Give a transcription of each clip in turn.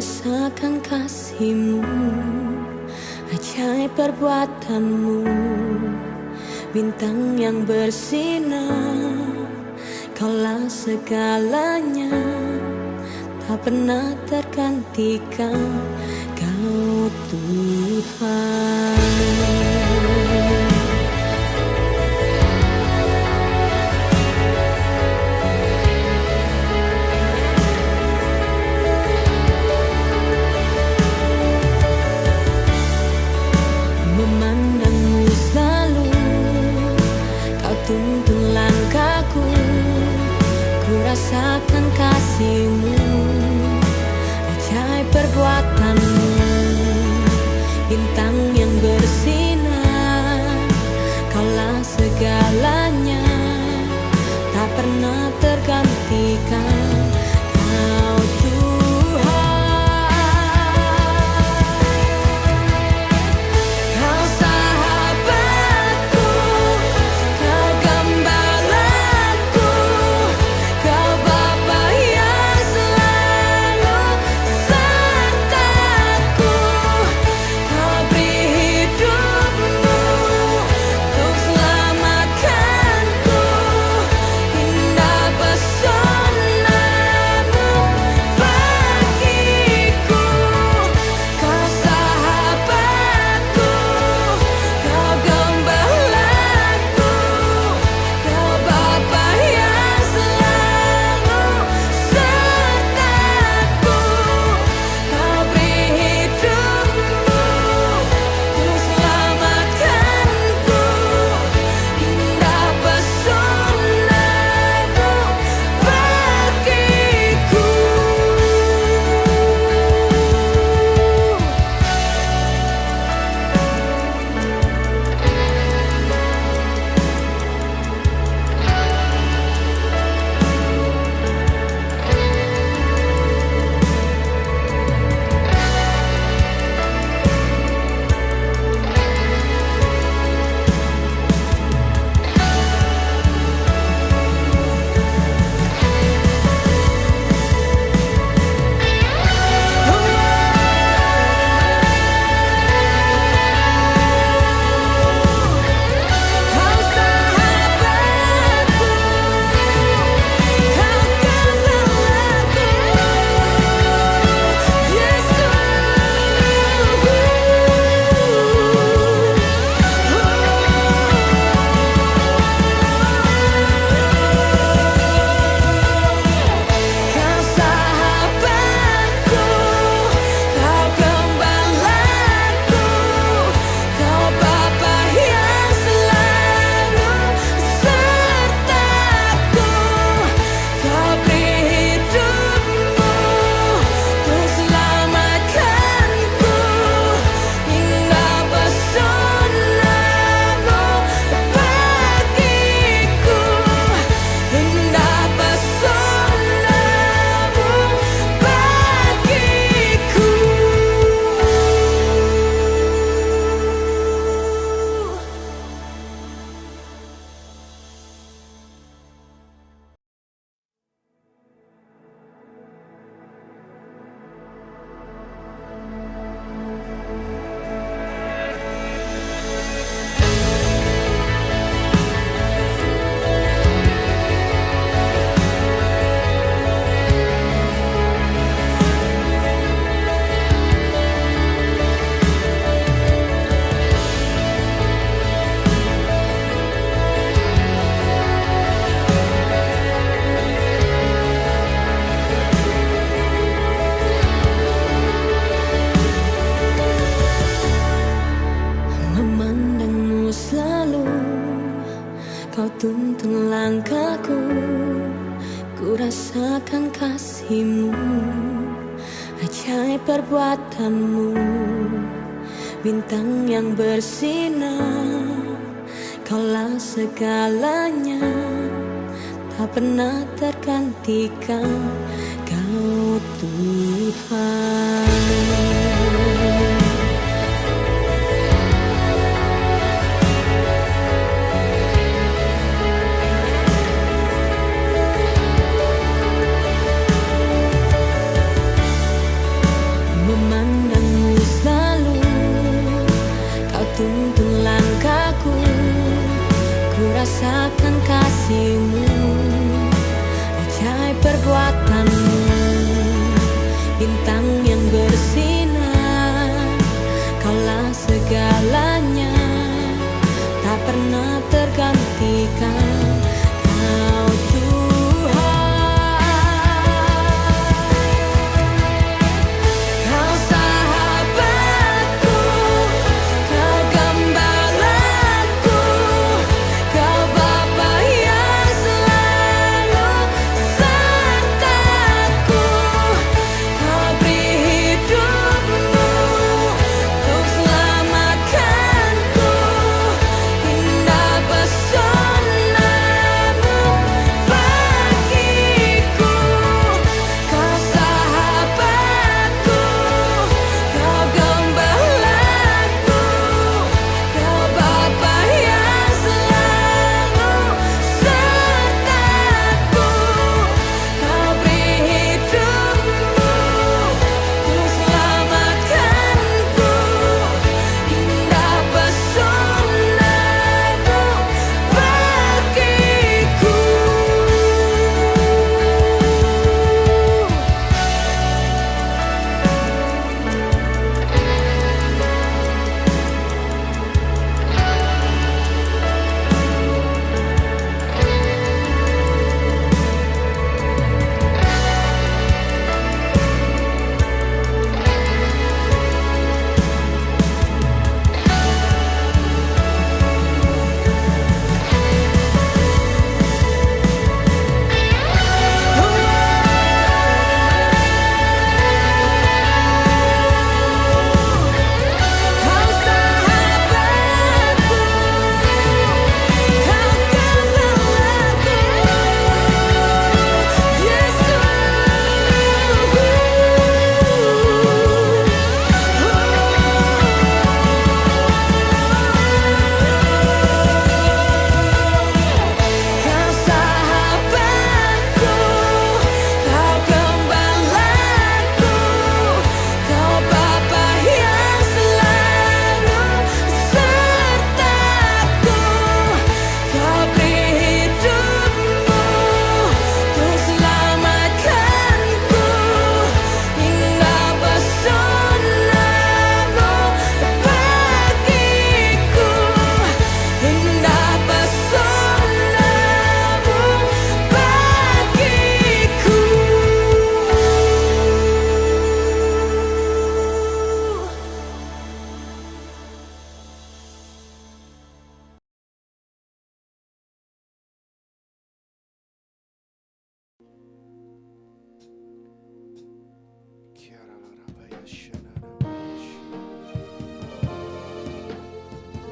rasakan kasih-Mu, ajaib perbuatan-Mu, bintang yang bersinar. Kaulah segalanya, tak pernah tergantikan. Kau Tuhan. Memandangmu selalu, Kau tuntun langkahku. Ku rasakan kasih-Mu, ajaib perbuatan-Mu, bintang yang bersinar. Kaulah segalanya, tak pernah tergantikan. Kau tuntun langkahku, ku rasakan kasih-Mu, ajaib perbuatan-Mu, bintang yang bersinar. Kaulah segalanya, tak pernah tergantikan. Kau Tuhan. bintang yang bersinar. Kaulah segalanya, tak pernah tergantikan.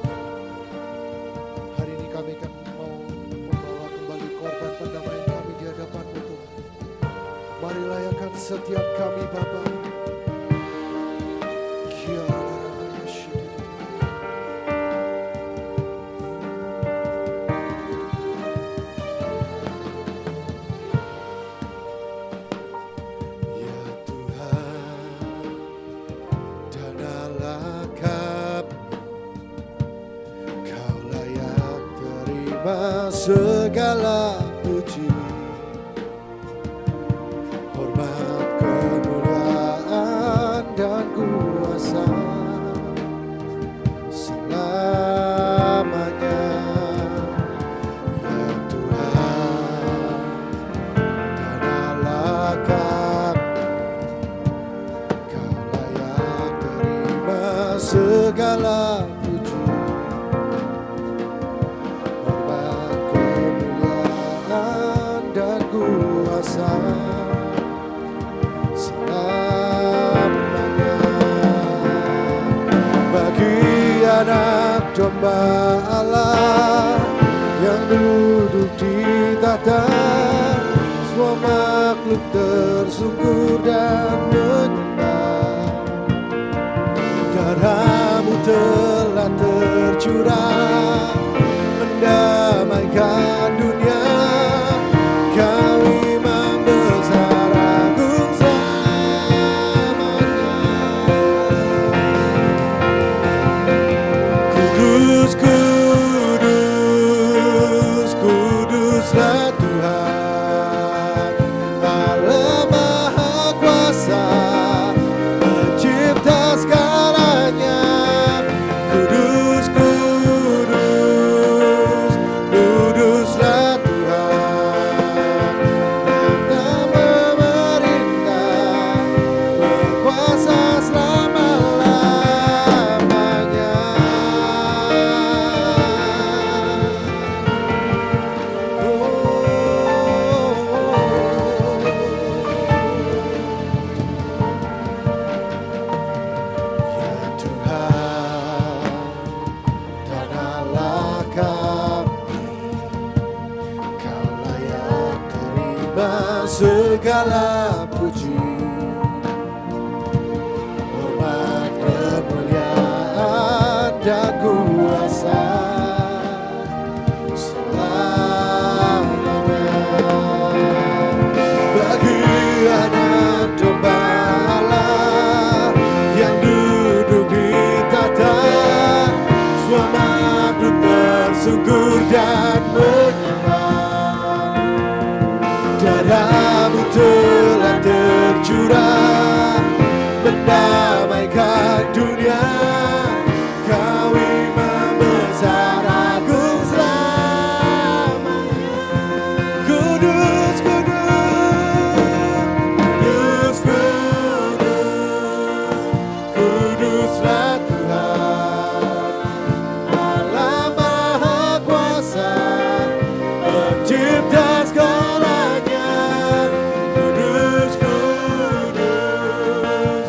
Kau hari ini kami akan mau membawa kembali korban pendamaian kami di hadapan-Mu Tuhan. Mari layakan setiap kami Bapa. Segala puji, hormat, kemuliaan dan kuasa selamanya. Ya Tuhan, dan Allah kami, Kau layak terima segala puji, dan kuasa selamanya. Bagi anak domba Allah yang duduk di tahta, semua makhluk tersungkur dan menyembah. Darah-Mu telah tercurah mendamaikan dunia. Kuduslah Tuhan Allah Maha Kuasa. segala puji, hormat, kemuliaan dan kuasa selamanya bagi anak domba Allah yang duduk di tahta. Semua makhluk tersungkur dan menyembah. Darah-Mu telah tercurah mendamaikan dunia. Kau Imam besar agung selamanya. Kudus, kudus, kudus, kudus, kuduslah Tuhan Allah Maha Kuasa, pencipta segalanya. Kudus, kudus,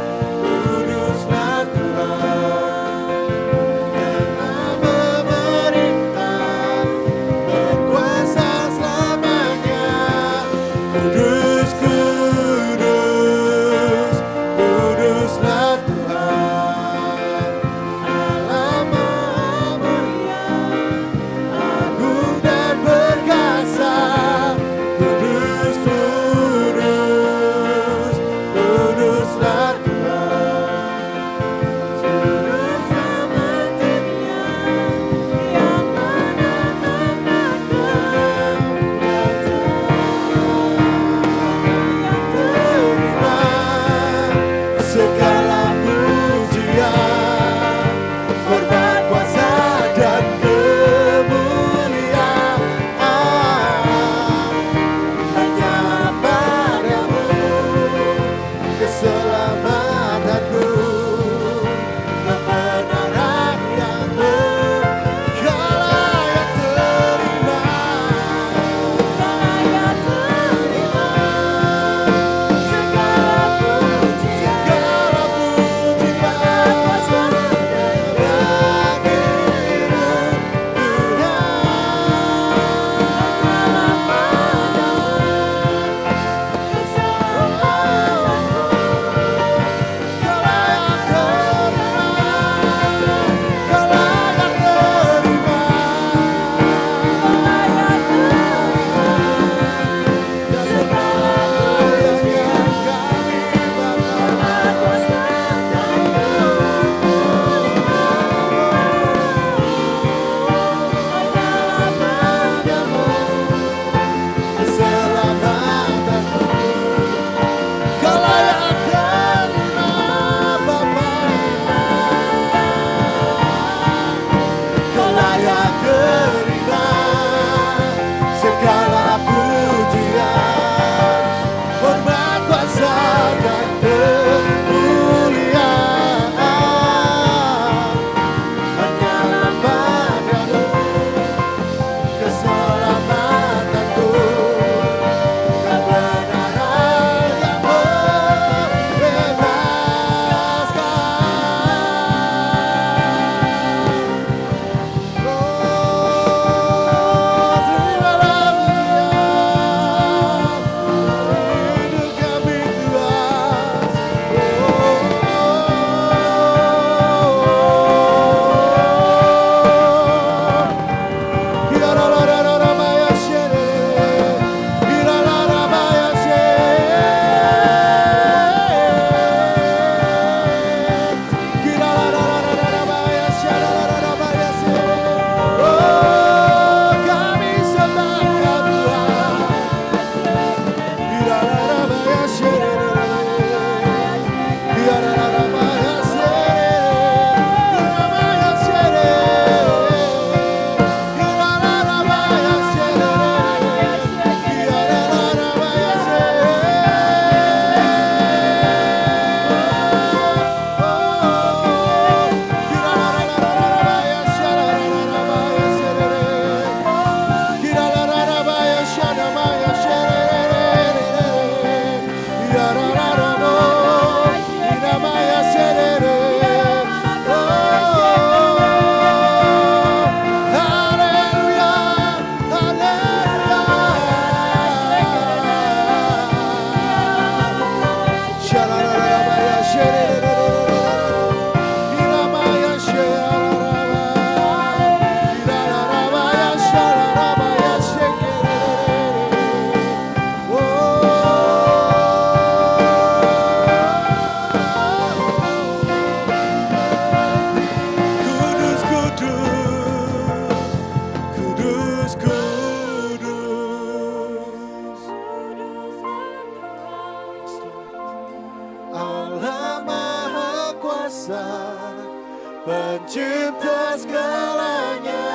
Pencipta segalanya,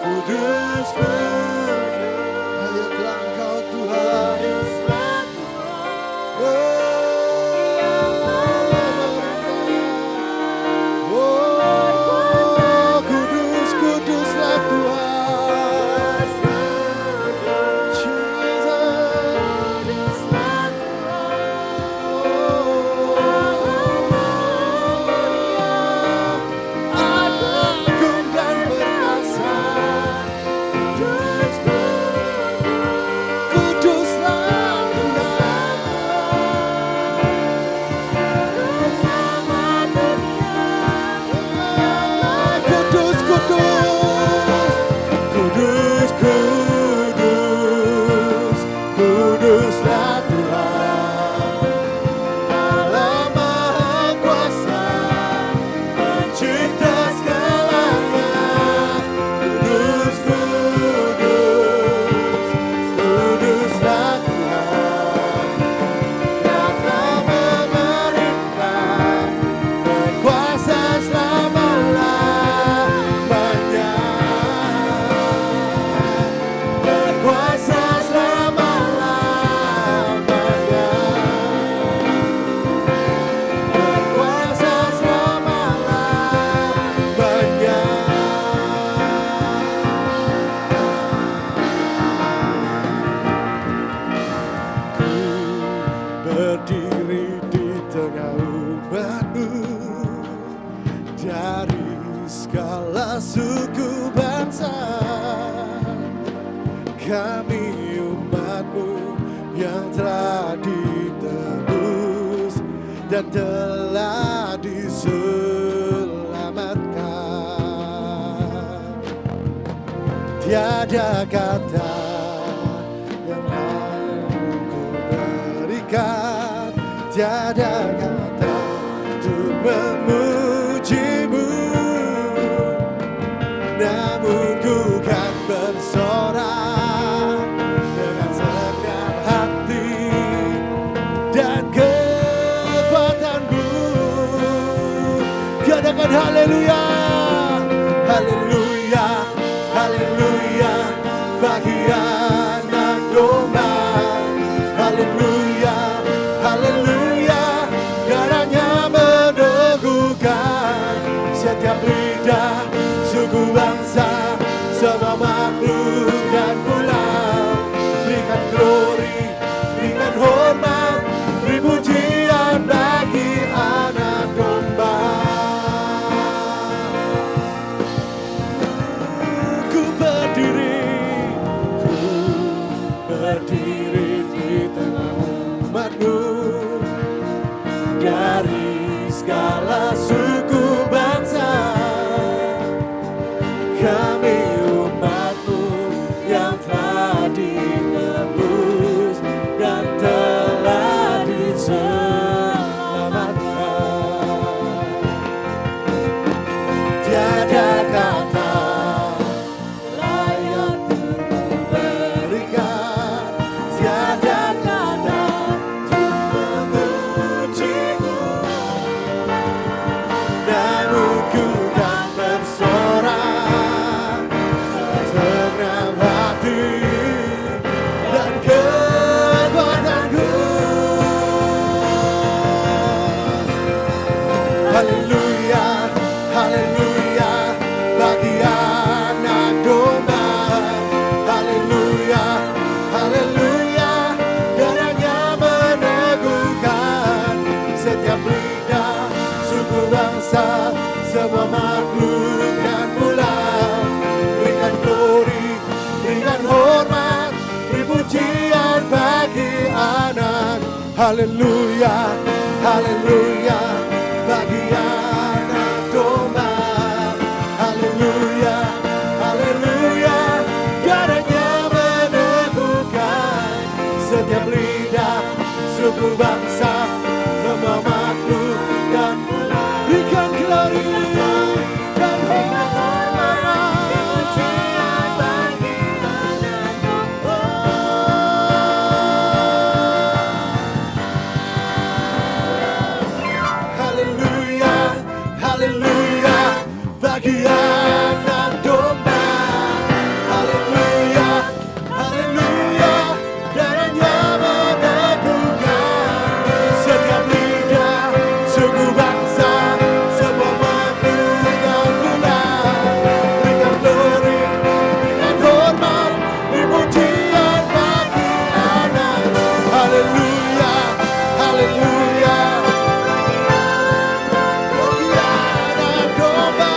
kudus, hayatlah Engkau Tuhan. Oh, kudus, kuduslah Tuhan. Berdiri di tengah umatmu dari segala suku bangsa, kami umatmu yang telah ditebus dan telah diselamatkan. Tiada kata yang aku berikan, tiada kata untuk memujimu, namun ku kan bersorak dengan segenap hati dan kekuatanku. Katakan haleluya, haleluya, haleluya bagi anak domba. Haleluya, haleluya, darahnya meneguhkan setiap lidah, suku bangsa, semua makhluk dan pulau. Berikan glory, berikan hormat, beri pujian bagi anak domba. Ku berdiri di tengah umatmu dari segala suku bangsa, kami umatmu yang telah ditebus dan telah diselamatkan. Tiada kata layak untuk kuberikan, tiada kata untuk memujimu, namun ku kan bersorak segenap hati dan kekuatanku. Haleluya, haleluya bagi anak domba. Haleluya, haleluya, darahnya meneguhkan setiap lidah, suku bangsa, semua makhluk dan pulau. Berikan glory, berikan hormat, beri pujian bagi anak. Haleluya, haleluya, bagi anak domba. Haleluya, haleluya, darahnya meneguhkan setiap lidah, suku bangsa, semua makhluk dan berikan glory dan hormat, pujian bagi anak domba. Haleluya, haleluya, bagi anak domba. Haleluya, haleluya, darahnya meneguhkan setiap lidah, suku bangsa, semua makhluk dan bulan. Berikan glory, berikan hormat, pujian bagi anak. Haleluya, haleluya, bagi anak domba.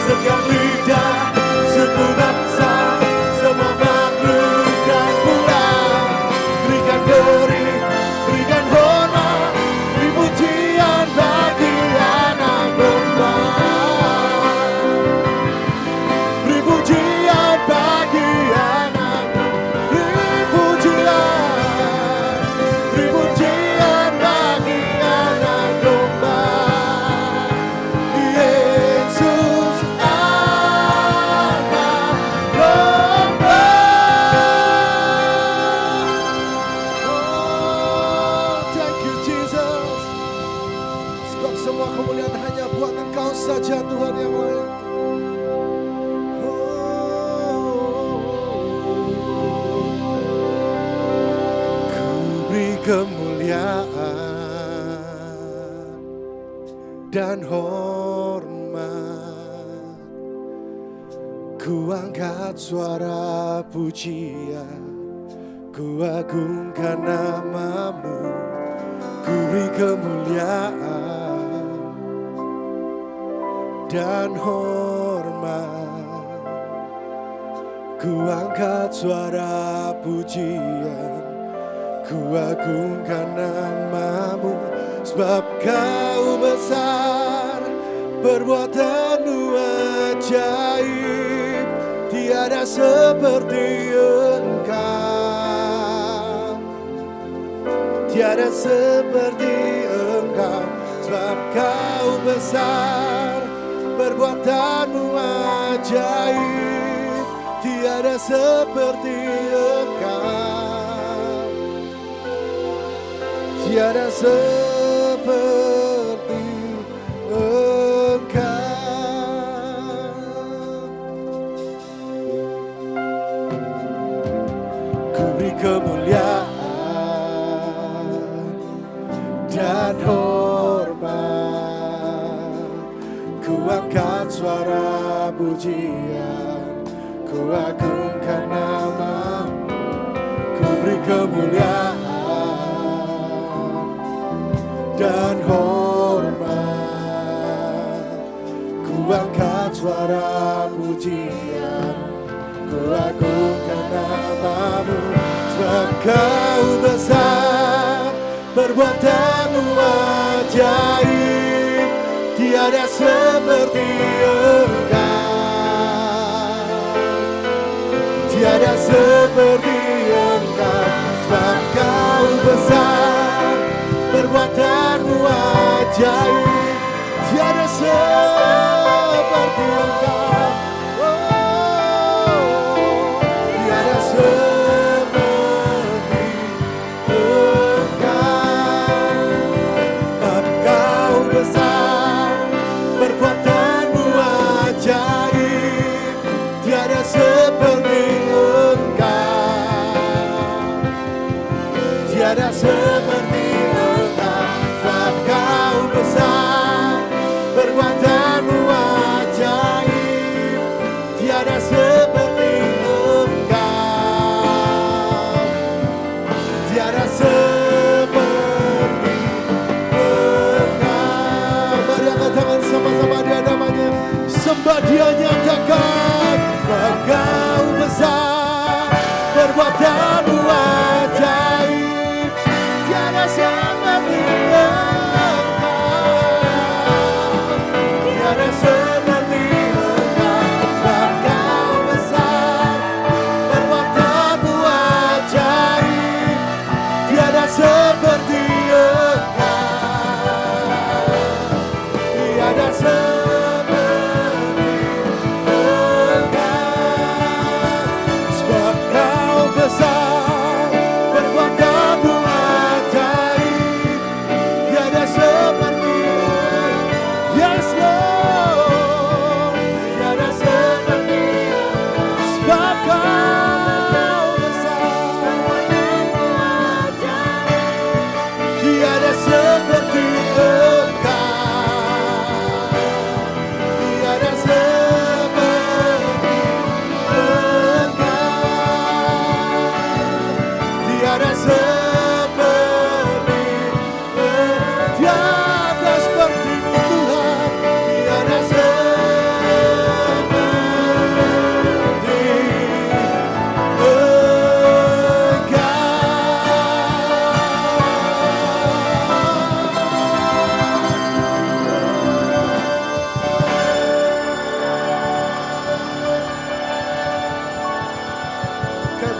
Setiap lidah, suku bangsa, semua makhluk dan bulan. Berikan glory, berikan hormat, pujian bagi anak domba. Beri pujian bagi anak, beri pujian bagi anak domba. Yesus anak domba. Oh, thank you Jesus. Sebab semua kemuliaan hanya buat Engkau saja Tuhan yang layak. Ku beri kemuliaan dan hormat, ku angkat suara pujian, ku agungkan namamu. Ku beri kemuliaan dan hormat, ku angkat suara pujian, ku agungkan namamu. Sebab Kau besar, perbuatanmu ajaib, tiada seperti Engkau, tiada seperti Engkau. Sebab Kau besar, perbuatanmu ajaib, tiada seperti Engkau, tiada seperti Engkau. Ku beri kemuliaan dan hormat, ku angkat suara pujian, ku agungkan namamu. Ku beri kemuliaan dan hormat, ku angkat suara pujian, ku agungkan namamu. Sebab Kau besar, perbuatanmu ajaib, tiada seperti Engkau, tiada seperti Engkau. Sebab Kau besar, perbuatanmu ajaib, tiada seperti Engkau. Oh, tiada seperti Engkau. Sebab Kau besar, perbuatanmu ajaib, tiada seperti Engkau, tiada seperti Engkau. Sebab Kau besar, perbuatanmu ajaib, tiada seperti Engkau, tiada seperti Engkau. Mari angkat tangan sama-sama di hadapannya, sembah Dia, nyatakan bahwa Kau besar, perbuatanmu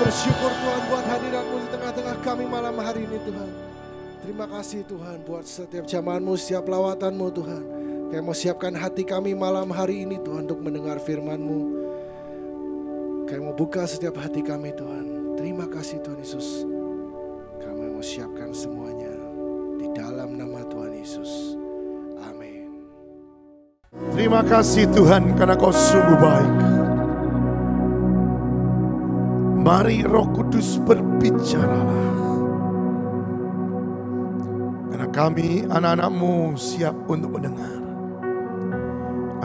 bersyukur Tuhan buat hadirat-Mu di tengah-tengah kami malam hari ini Tuhan. Terima kasih Tuhan buat setiap jamahan-Mu, setiap lawatan-Mu Tuhan. Kami mau siapkan hati kami malam hari ini Tuhan untuk mendengar firman-Mu. Kami mau buka setiap hati kami Tuhan. Terima kasih Tuhan Yesus. Kami mau siapkan semuanya di dalam nama Tuhan Yesus. Amin. Terima kasih Tuhan karena Kau sungguh baik. Mari Roh Kudus berbicaralah. Karena kami anak-anak-Mu siap untuk mendengar.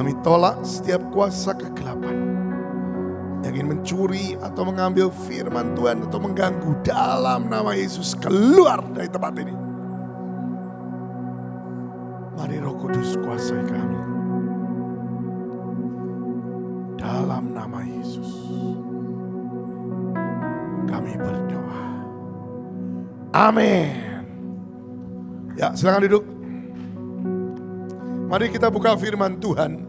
Kami tolak setiap kuasa kegelapan yang ingin mencuri atau mengambil firman Tuhan atau mengganggu. Dalam nama Yesus keluar dari tempat ini. Mari Roh Kudus kuasai kami. Dalam nama Yesus kami berdoa. Amin. Ya, silakan duduk. Mari kita buka firman Tuhan.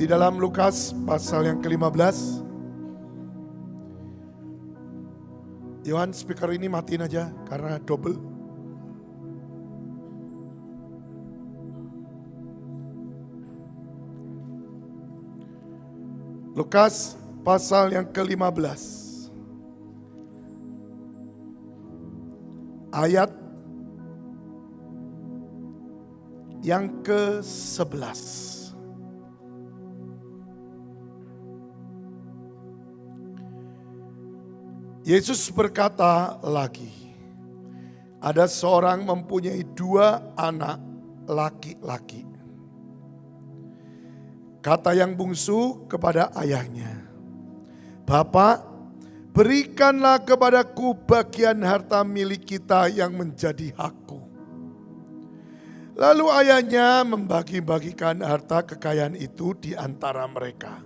Di dalam Lukas pasal yang ke-15. Yohan, speaker ini matiin aja karena double. Lukas pasal yang ke-15. Ayat yang ke-11. Yesus berkata lagi, ada seorang mempunyai 2 anak laki-laki. Kata yang bungsu kepada ayahnya, "Bapak, berikanlah kepadaku bagian harta milik kita yang menjadi hakku." Lalu ayahnya membagi-bagikan harta kekayaan itu di antara mereka.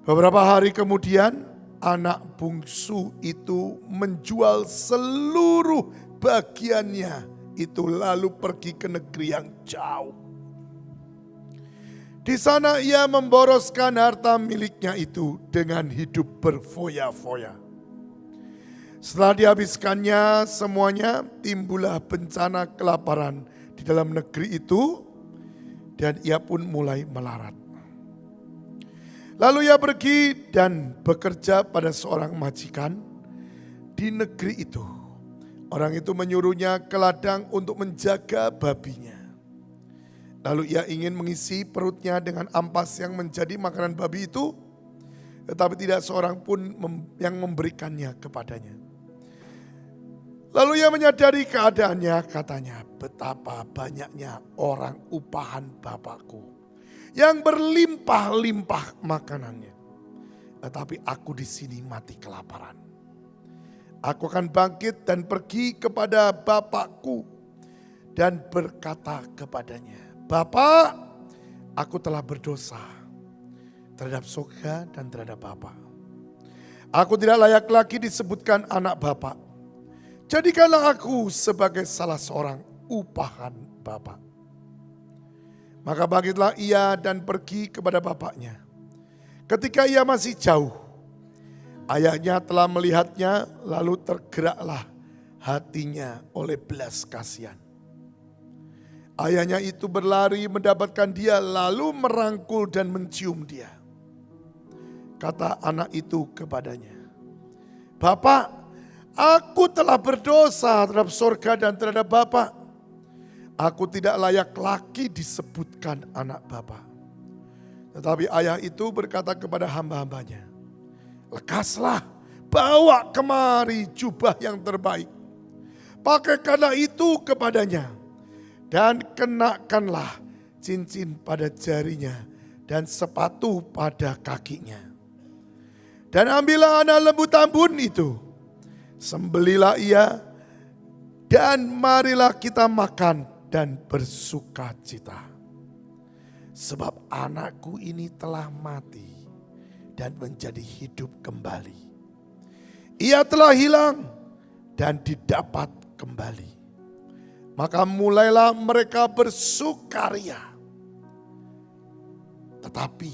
Beberapa hari kemudian, anak bungsu itu menjual seluruh bagiannya itu lalu pergi ke negeri yang jauh. Di sana ia memboroskan harta miliknya itu dengan hidup berfoya-foya. Setelah dihabiskannya semuanya, timbullah bencana kelaparan di dalam negeri itu dan ia pun mulai melarat. Lalu ia pergi dan bekerja pada seorang majikan di negeri itu. Orang itu menyuruhnya ke ladang untuk menjaga babinya. Lalu ia ingin mengisi perutnya dengan ampas yang menjadi makanan babi itu, tetapi tidak seorang pun yang memberikannya kepadanya. Lalu ia menyadari keadaannya, katanya, betapa banyaknya orang upahan bapakku yang berlimpah-limpah makanannya, tetapi aku di sini mati kelaparan. Aku akan bangkit dan pergi kepada bapakku dan berkata kepadanya, Bapak, aku telah berdosa terhadap surga dan terhadap Bapa. Aku tidak layak lagi disebutkan anak Bapak. Jadikanlah aku sebagai salah seorang upahan Bapa. Maka bangkitlah ia dan pergi kepada bapaknya. Ketika ia masih jauh, ayahnya telah melihatnya, lalu tergeraklah hatinya oleh belas kasihan. Ayahnya itu berlari mendapatkan dia, lalu merangkul dan mencium dia. Kata anak itu kepadanya, Bapak, aku telah berdosa terhadap surga dan terhadap Bapak. Aku tidak layak lagi disebutkan anak Bapak. Tetapi ayah itu berkata kepada hamba-hambanya, lekaslah, bawa kemari jubah yang terbaik. Pakaikanlah itu kepadanya. Dan kenakanlah cincin pada jarinya dan sepatu pada kakinya. Dan ambillah anak lembu tambun itu, sembelilah ia, dan marilah kita makan dan bersuka cita. Sebab anakku ini telah mati dan menjadi hidup kembali. Ia telah hilang dan didapat kembali. Maka mulailah mereka bersukaria. Tetapi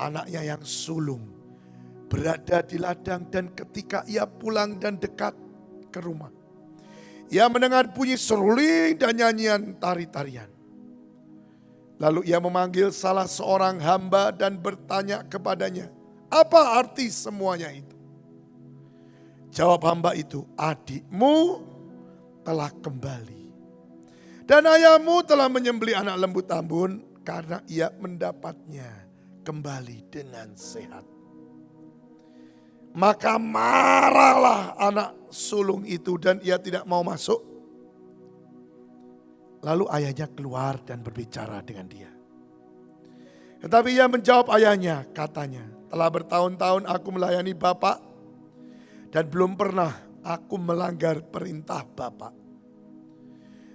anaknya yang sulung berada di ladang, dan ketika ia pulang dan dekat ke rumah, ia mendengar bunyi seruling dan nyanyian tari-tarian. Lalu ia memanggil salah seorang hamba dan bertanya kepadanya, apa arti semuanya itu? Jawab hamba itu, adikmu telah kembali. Dan ayahmu telah menyembelih anak lembu tambun karena ia mendapatnya kembali dengan sehat. Maka marahlah anak sulung itu dan ia tidak mau masuk. Lalu ayahnya keluar dan berbicara dengan dia. Tetapi ia menjawab ayahnya, katanya, telah bertahun-tahun aku melayani Bapak dan belum pernah aku melanggar perintah Bapak.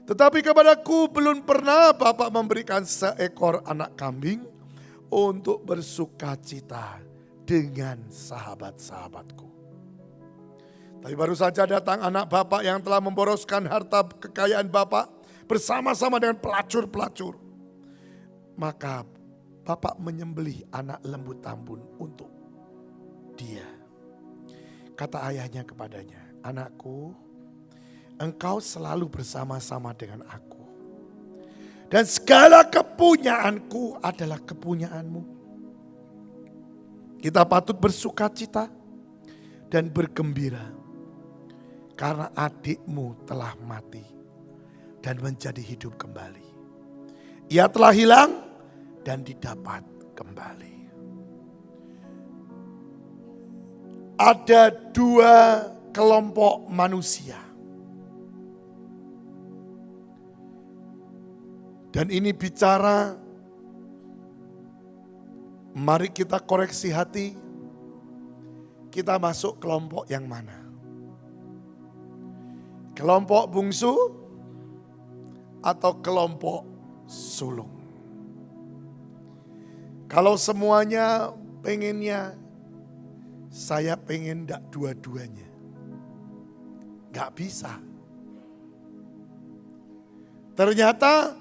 Tetapi kepadaku belum pernah Bapak memberikan seekor anak kambing untuk bersukacita dengan sahabat-sahabatku. Tapi baru saja datang anak Bapak yang telah memboroskan harta kekayaan Bapak bersama-sama dengan pelacur-pelacur. Maka Bapak menyembelih anak lembu tambun untuk dia. Kata ayahnya kepadanya, anakku, engkau selalu bersama-sama dengan aku. Dan segala kepunyaanku adalah kepunyaanmu. Kita patut bersukacita dan bergembira karena adikmu telah mati dan menjadi hidup kembali. Ia telah hilang dan didapat kembali. Ada dua kelompok manusia. Dan ini bicara, mari kita koreksi hati, kita masuk kelompok yang mana? Kelompok bungsu atau kelompok sulung? Kalau semuanya pengennya, saya pengen enggak dua-duanya. Enggak bisa. Ternyata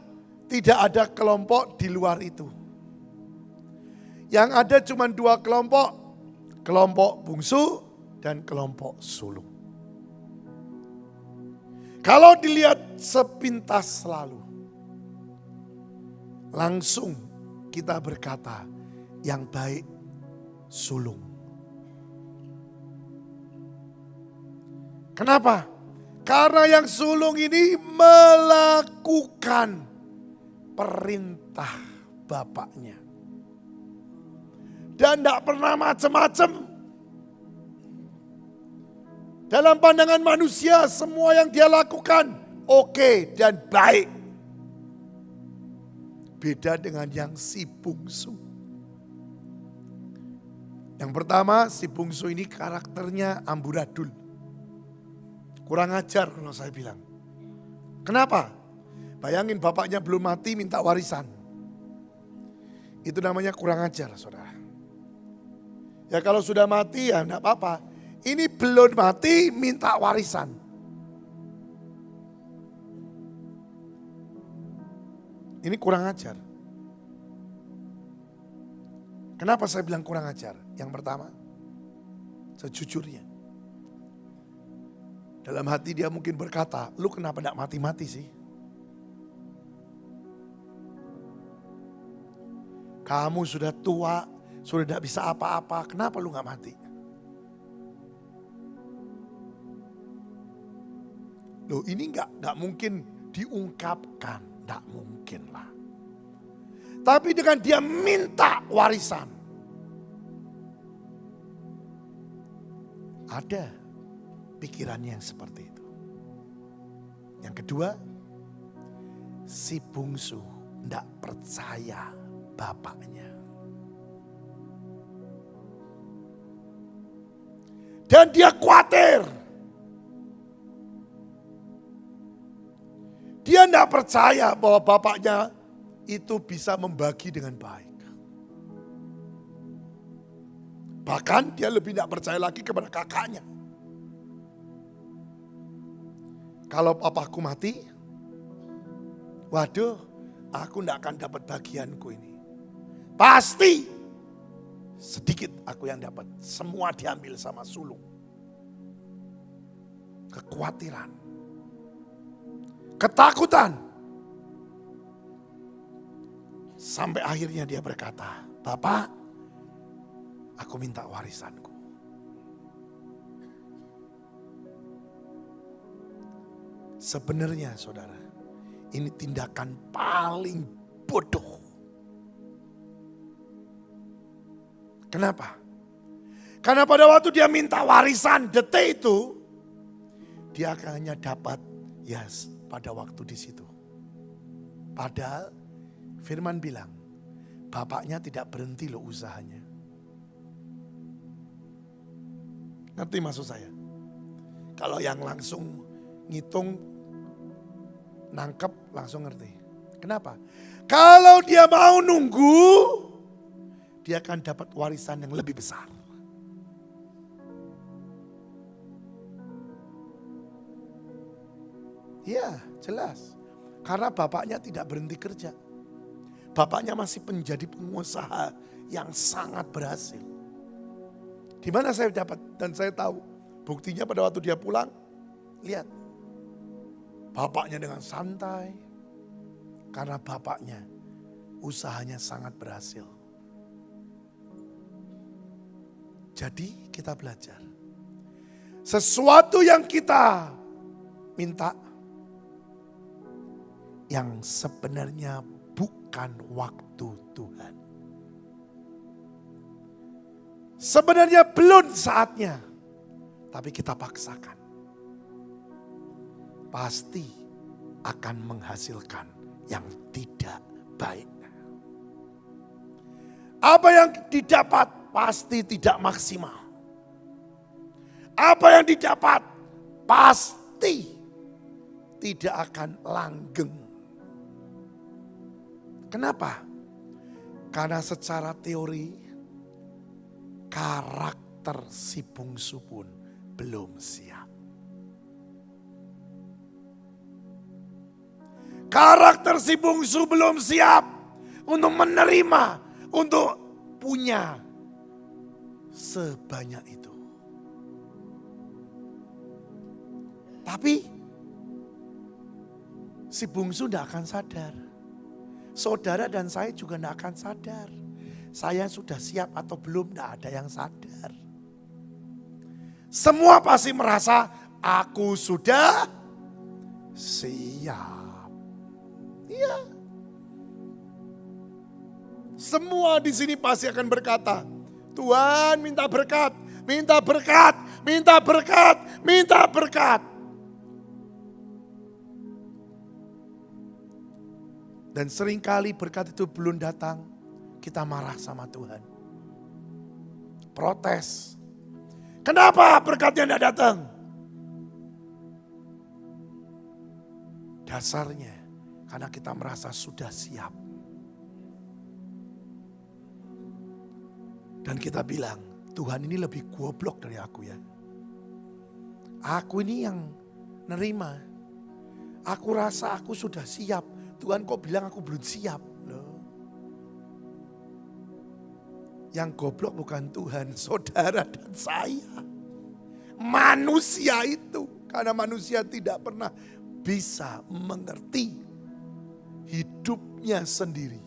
tidak ada kelompok di luar itu. Yang ada cuma dua kelompok. Kelompok bungsu dan kelompok sulung. Kalau dilihat sepintas selalu, langsung kita berkata yang baik sulung. Kenapa? Karena yang sulung ini melakukan perintah bapaknya. Dan tidak pernah macam-macam. Dalam pandangan manusia semua yang dia lakukan oke dan baik. Beda dengan yang si bungsu. Yang pertama, si bungsu ini karakternya amburadul. Kurang ajar kalau saya bilang. Kenapa? Bayangin bapaknya belum mati minta warisan. Itu namanya kurang ajar, saudara. Ya kalau sudah mati ya enggak apa-apa. Ini belum mati minta warisan. Ini kurang ajar. Kenapa saya bilang kurang ajar? Yang pertama, sejujurnya. Dalam hati dia mungkin berkata, lu kenapa enggak mati-mati sih? Kamu sudah tua, sudah tidak bisa apa-apa, kenapa lu gak mati? Loh ini gak mungkin diungkapkan, gak mungkin lah. Tapi dengan dia minta warisan. Ada pikirannya yang seperti itu. Yang kedua, si bungsu gak percaya bapaknya. Dan dia khawatir. Dia tidak percaya bahwa bapaknya itu bisa membagi dengan baik. Bahkan dia lebih tidak percaya lagi kepada kakaknya. Kalau papaku mati, waduh, aku tidak akan dapat bagianku ini. Pasti sedikit aku yang dapat. Semua diambil sama sulung. Kekhawatiran. Ketakutan. Sampai akhirnya dia berkata, Bapak, aku minta warisanku. Sebenarnya saudara, ini tindakan paling bodoh. Kenapa? Karena pada waktu dia minta warisan detik itu, dia hanya dapat pada waktu di situ. Padahal Firman bilang, bapaknya tidak berhenti loh usahanya. Ngerti maksud saya? Kalau yang langsung ngitung, nangkep langsung ngerti. Kenapa? Kalau dia mau nunggu, dia akan dapat warisan yang lebih besar. Iya, jelas. Karena bapaknya tidak berhenti kerja. Bapaknya masih menjadi pengusaha yang sangat berhasil. Di mana saya dapat dan saya tahu. Buktinya pada waktu dia pulang, lihat. Bapaknya dengan santai. Karena bapaknya usahanya sangat berhasil. Jadi kita belajar. Sesuatu yang kita minta, yang sebenarnya bukan waktu Tuhan. Sebenarnya belum saatnya, tapi kita paksakan. Pasti akan menghasilkan yang tidak baik. Apa yang didapat pasti tidak maksimal. Apa yang didapat pasti tidak akan langgeng. Kenapa? Karena secara teori karakter si bungsu pun belum siap. Karakter si bungsu belum siap untuk menerima, untuk punya sebanyak itu. Tapi si bungsu tidak akan sadar. Saudara dan saya juga tidak akan sadar. Saya sudah siap atau belum, tidak ada yang sadar. Semua pasti merasa aku sudah siap. Iya. Semua di sini pasti akan berkata, Tuhan minta berkat, minta berkat, minta berkat, minta berkat. Dan seringkali berkat itu belum datang, kita marah sama Tuhan. Protes. Kenapa berkatnya tidak datang? Dasarnya karena kita merasa sudah siap. Dan kita bilang, Tuhan ini lebih goblok dari aku ya. Aku ini yang nerima. Aku rasa aku sudah siap. Tuhan kok bilang aku belum siap. Loh. Yang goblok bukan Tuhan, saudara dan saya. Manusia itu. Karena manusia tidak pernah bisa mengerti hidupnya sendiri.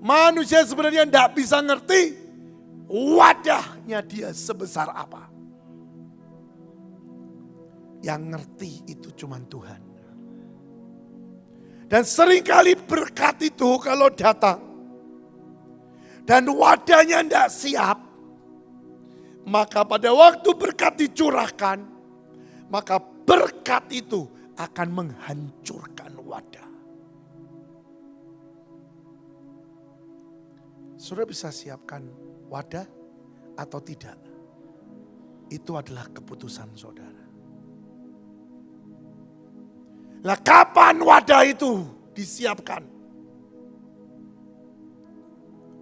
Manusia sebenarnya tidak bisa ngerti wadahnya dia sebesar apa. Yang ngerti itu cuma Tuhan. Dan seringkali berkat itu kalau datang dan wadahnya tidak siap, maka pada waktu berkat dicurahkan, maka berkat itu akan menghancurkan wadah. Saudara bisa siapkan wadah atau tidak? Itu adalah keputusan saudara. Lah kapan wadah itu disiapkan?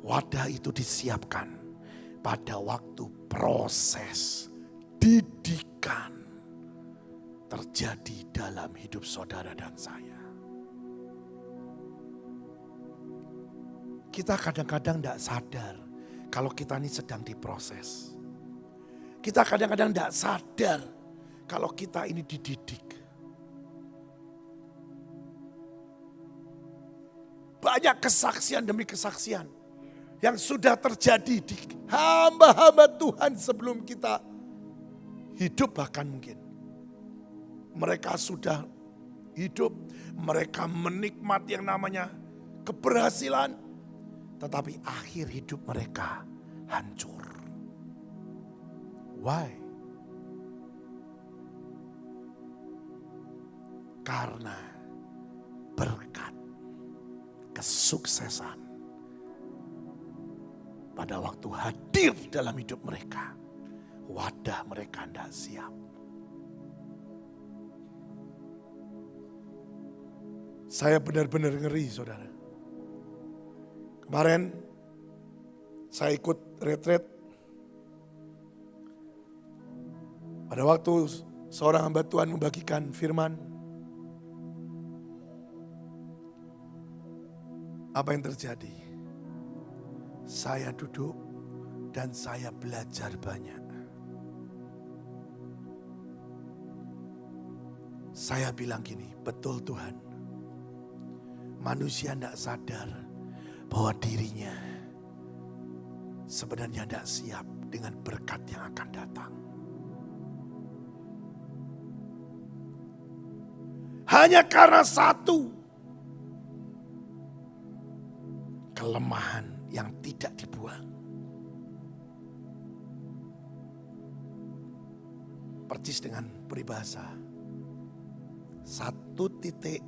Wadah itu disiapkan pada waktu proses didikan terjadi dalam hidup saudara dan saya. Kita kadang-kadang tidak sadar kalau kita ini sedang diproses. Kita kadang-kadang tidak sadar kalau kita ini dididik. Banyak kesaksian demi kesaksian yang sudah terjadi di hamba-hamba Tuhan sebelum kita hidup bahkan mungkin. Mereka sudah hidup, mereka menikmati yang namanya keberhasilan, tetapi akhir hidup mereka hancur. Why? Karena berkat kesuksesan pada waktu hadir dalam hidup mereka, wadah mereka tidak siap. Saya benar-benar ngeri, saudara. Kemarin saya ikut retret. Pada waktu seorang hamba Tuhan membagikan firman, apa yang terjadi? Saya duduk dan saya belajar banyak. Saya bilang gini, betul Tuhan. Manusia tidak sadar bahwa dirinya sebenarnya tidak siap dengan berkat yang akan datang. Hanya karena satu kelemahan yang tidak dibuang. Persis dengan peribahasa. Satu titik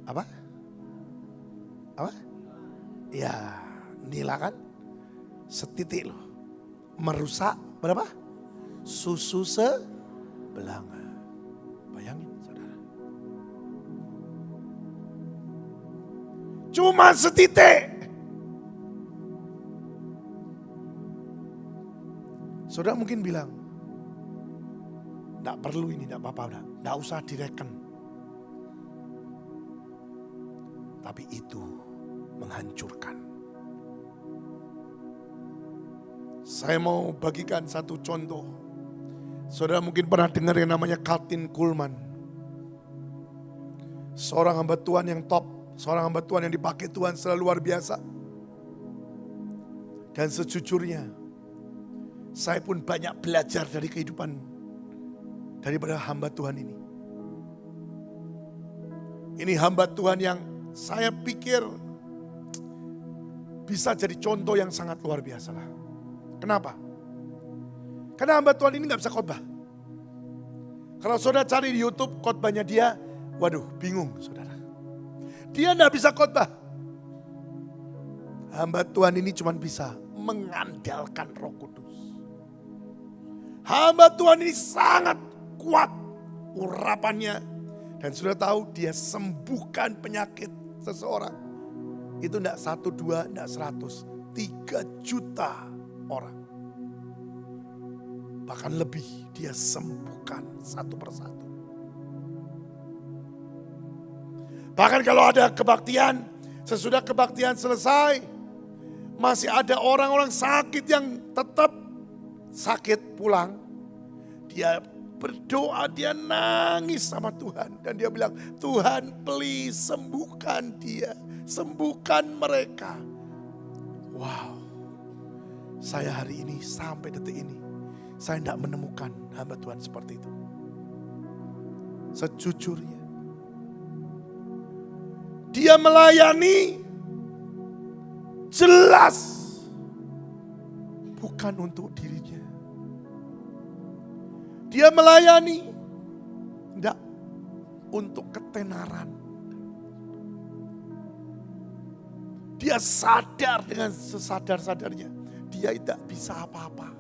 apa? Apa? Ya, nila kan? Setitik loh. Merusak berapa? Susu sebelanga. Bayangin saudara. Cuma setitik. Saudara mungkin bilang, tidak perlu ini, tidak apa-apa, tidak usah direken. Tapi itu menghancurkan. Saya mau bagikan satu contoh. Saudara mungkin pernah dengar yang namanya Kathryn Kuhlman. Seorang hamba Tuhan yang top, seorang hamba Tuhan yang dipakai Tuhan secara luar biasa. Dan sejujurnya, saya pun banyak belajar dari kehidupan daripada hamba Tuhan ini. Ini hamba Tuhan yang saya pikir bisa jadi contoh yang sangat luar biasa lah. Kenapa? Karena hamba Tuhan ini gak bisa khotbah. Kalau saudara cari di YouTube khotbahnya dia, waduh bingung saudara. Dia gak bisa khotbah. Hamba Tuhan ini cuma bisa mengandalkan Roh Kudus. Hamba Tuhan ini sangat kuat urapannya. Dan sudah tahu dia sembuhkan penyakit seseorang. Itu tidak 1, 2, tidak 100. 3 juta orang. Bahkan lebih dia sembuhkan satu persatu. Bahkan kalau ada kebaktian, sesudah kebaktian selesai, masih ada orang-orang sakit yang tetap sakit pulang. Dia berdoa, dia nangis sama Tuhan. Dan dia bilang, Tuhan please sembuhkan dia. Sembuhkan mereka. Wow. Saya hari ini sampai detik ini, saya tidak menemukan hamba Tuhan seperti itu. Sejujurnya. Dia melayani jelas bukan untuk dirinya. Dia melayani tidak untuk ketenaran. Dia sadar dengan sesadar-sadarnya dia tidak bisa apa-apa.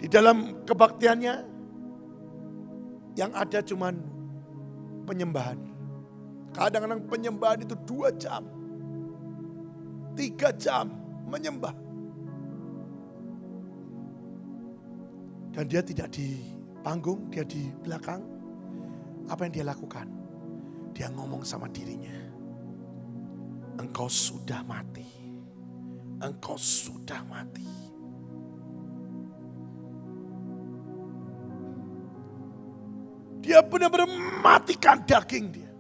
Di dalam kebaktiannya yang ada cuman penyembahan. Kadang-kadang penyembahan itu 2 jam. 3 jam menyembah. Dan dia tidak di panggung, dia di belakang. Apa yang dia lakukan? Dia ngomong sama dirinya. engkau sudah mati. Engkau sudah mati. Dia benar-benar matikan daging dia.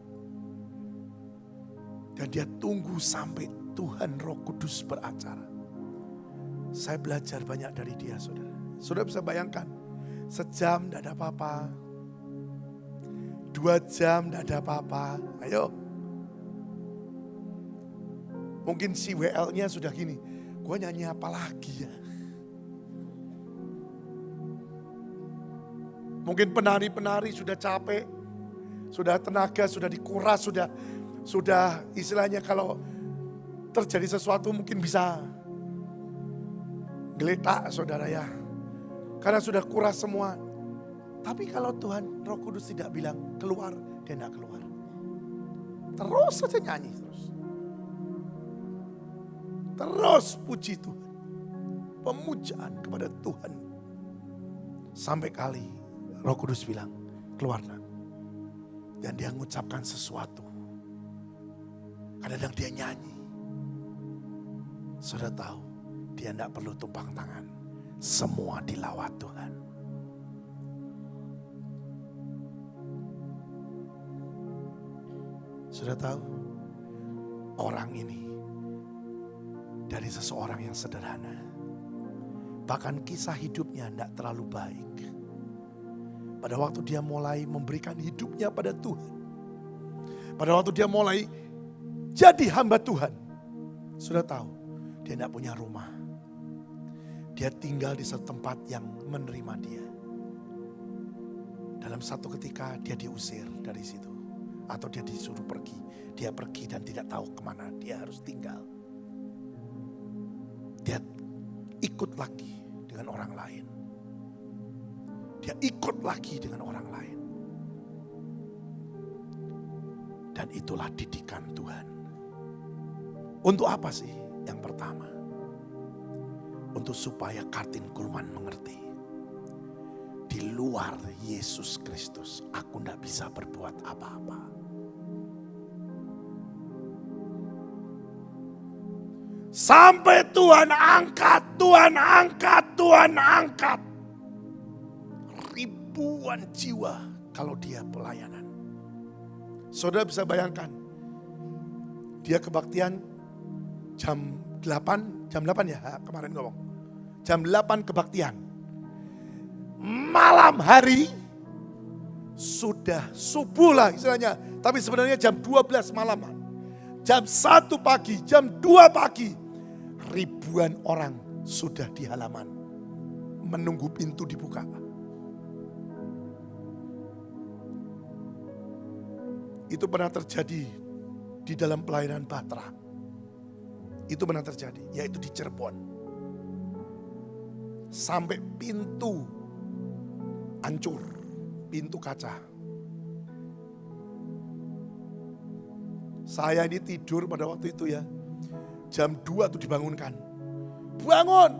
Dan dia tunggu sampai Tuhan Roh Kudus beracara. Saya belajar banyak dari dia, saudara. Saudara bisa bayangkan, sejam tidak ada apa-apa. 2 jam tidak ada apa-apa. Ayo. Mungkin si WL-nya sudah gini, gue nyanyi apa lagi ya? Mungkin penari-penari sudah capek, sudah tenaga, sudah dikuras, sudah istilahnya kalau terjadi sesuatu mungkin bisa geletak saudara ya. Karena sudah kuras semua. Tapi kalau Tuhan Roh Kudus tidak bilang keluar, dia tidak keluar. Terus saja nyanyi terus. Terus puji Tuhan. Pemujaan kepada Tuhan. Sampai kali Roh Kudus bilang, keluar nak. Dan dia mengucapkan sesuatu. Kadang-kadang dia nyanyi. Sudah tahu, dia tidak perlu tumpang tangan. Semua dilawat Tuhan. Sudah tahu, orang ini dari seseorang yang sederhana. Bahkan kisah hidupnya tidak terlalu baik. Pada waktu dia mulai memberikan hidupnya pada Tuhan. Pada waktu dia mulai jadi hamba Tuhan. Sudah tahu, dia tidak punya rumah. Dia tinggal di satu tempat yang menerima dia. Dalam satu ketika dia diusir dari situ. Atau dia disuruh pergi. Dia pergi dan tidak tahu kemana dia harus tinggal. Dia ikut lagi dengan orang lain. Dia ikut lagi dengan orang lain. Dan itulah didikan Tuhan. Untuk apa sih? Yang pertama, untuk supaya Kartini Kulman mengerti. Di luar Yesus Kristus, aku tidak bisa berbuat apa-apa. Sampai Tuhan angkat, Tuhan angkat, Tuhan angkat. Ribuan jiwa kalau dia pelayanan. Saudara bisa bayangkan, dia kebaktian jam 8 ya kemarin ngomong. Jam 8 kebaktian. Malam hari sudah subuh lah istilahnya. Tapi sebenarnya jam 12 malaman. Jam 1 pagi, jam 2 pagi. Ribuan orang sudah di halaman. Menunggu pintu dibuka. Itu pernah terjadi di dalam pelayanan Batra. Itu pernah terjadi, yaitu di Cirebon. Sampai pintu hancur, pintu kaca. Saya ini tidur pada waktu itu ya. Jam 2 tuh dibangunkan. Bangun!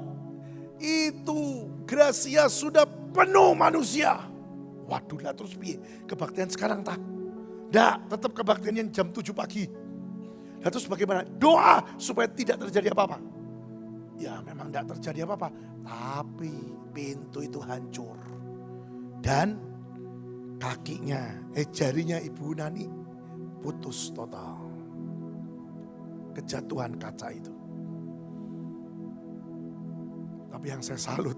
Itu Gracia sudah penuh manusia. Waduh lah terus piye? Kebaktian sekarang tak? Nggak, tetap kebaktiannya jam 7 pagi. Nah terus bagaimana? Doa supaya tidak terjadi apa-apa. Ya memang tidak terjadi apa-apa. Tapi pintu itu hancur. Dan jarinya Ibu Nani putus total. Kejatuhan kaca itu. Tapi yang saya salut,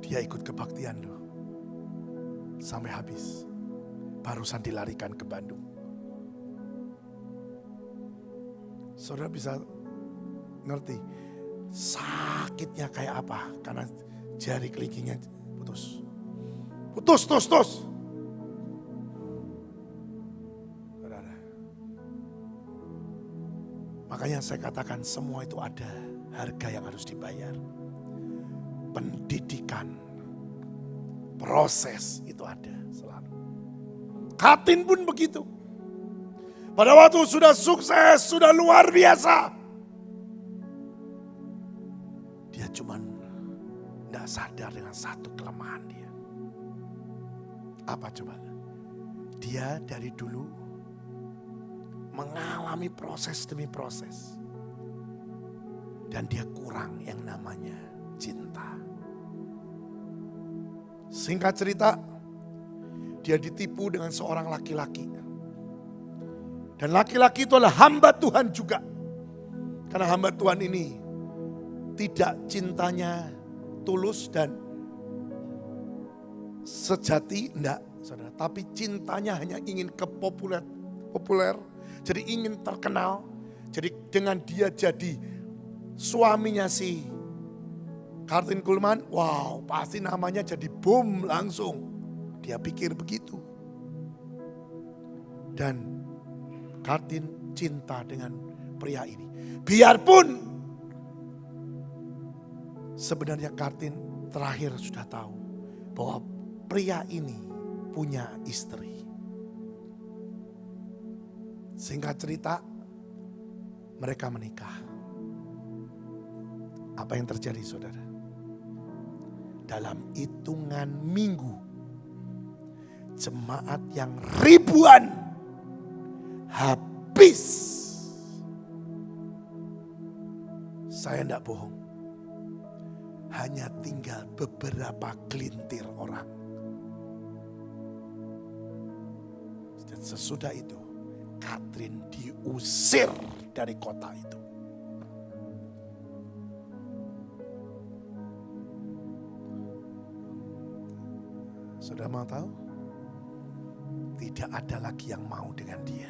dia ikut kebaktian loh. Sampai habis. Barusan dilarikan ke Bandung. Saudara bisa ngerti sakitnya kayak apa karena jari kelingkingnya putus. Putus. Saudara. Makanya saya katakan semua itu ada harga yang harus dibayar. Pendidikan, proses itu ada selalu. Kartini pun begitu. Pada waktu sudah sukses, sudah luar biasa. Dia cuma tidak sadar dengan satu kelemahan dia. Apa coba? Dia dari dulu mengalami proses demi proses. Dan dia kurang yang namanya cinta. Singkat cerita, dia ditipu dengan seorang laki-laki. Dan laki-laki itu adalah hamba Tuhan juga. Karena hamba Tuhan ini tidak cintanya tulus dan sejati, enggak saudara. Tapi cintanya hanya ingin populer. Jadi ingin terkenal. Jadi dengan dia jadi suaminya si Kathryn Kuhlman, wow pasti namanya jadi boom langsung. Dia pikir begitu. Dan Kathryn cinta dengan pria ini. Biarpun sebenarnya Kathryn terakhir sudah tahu bahwa pria ini punya istri. Singkat cerita, mereka menikah. Apa yang terjadi saudara? Dalam hitungan minggu, jemaat yang ribuan habis. Saya tidak bohong. Hanya tinggal beberapa gelintir orang. Dan sesudah itu, Kathryn diusir dari kota itu. Saudara mau tahu? Tidak ada lagi yang mau dengan dia.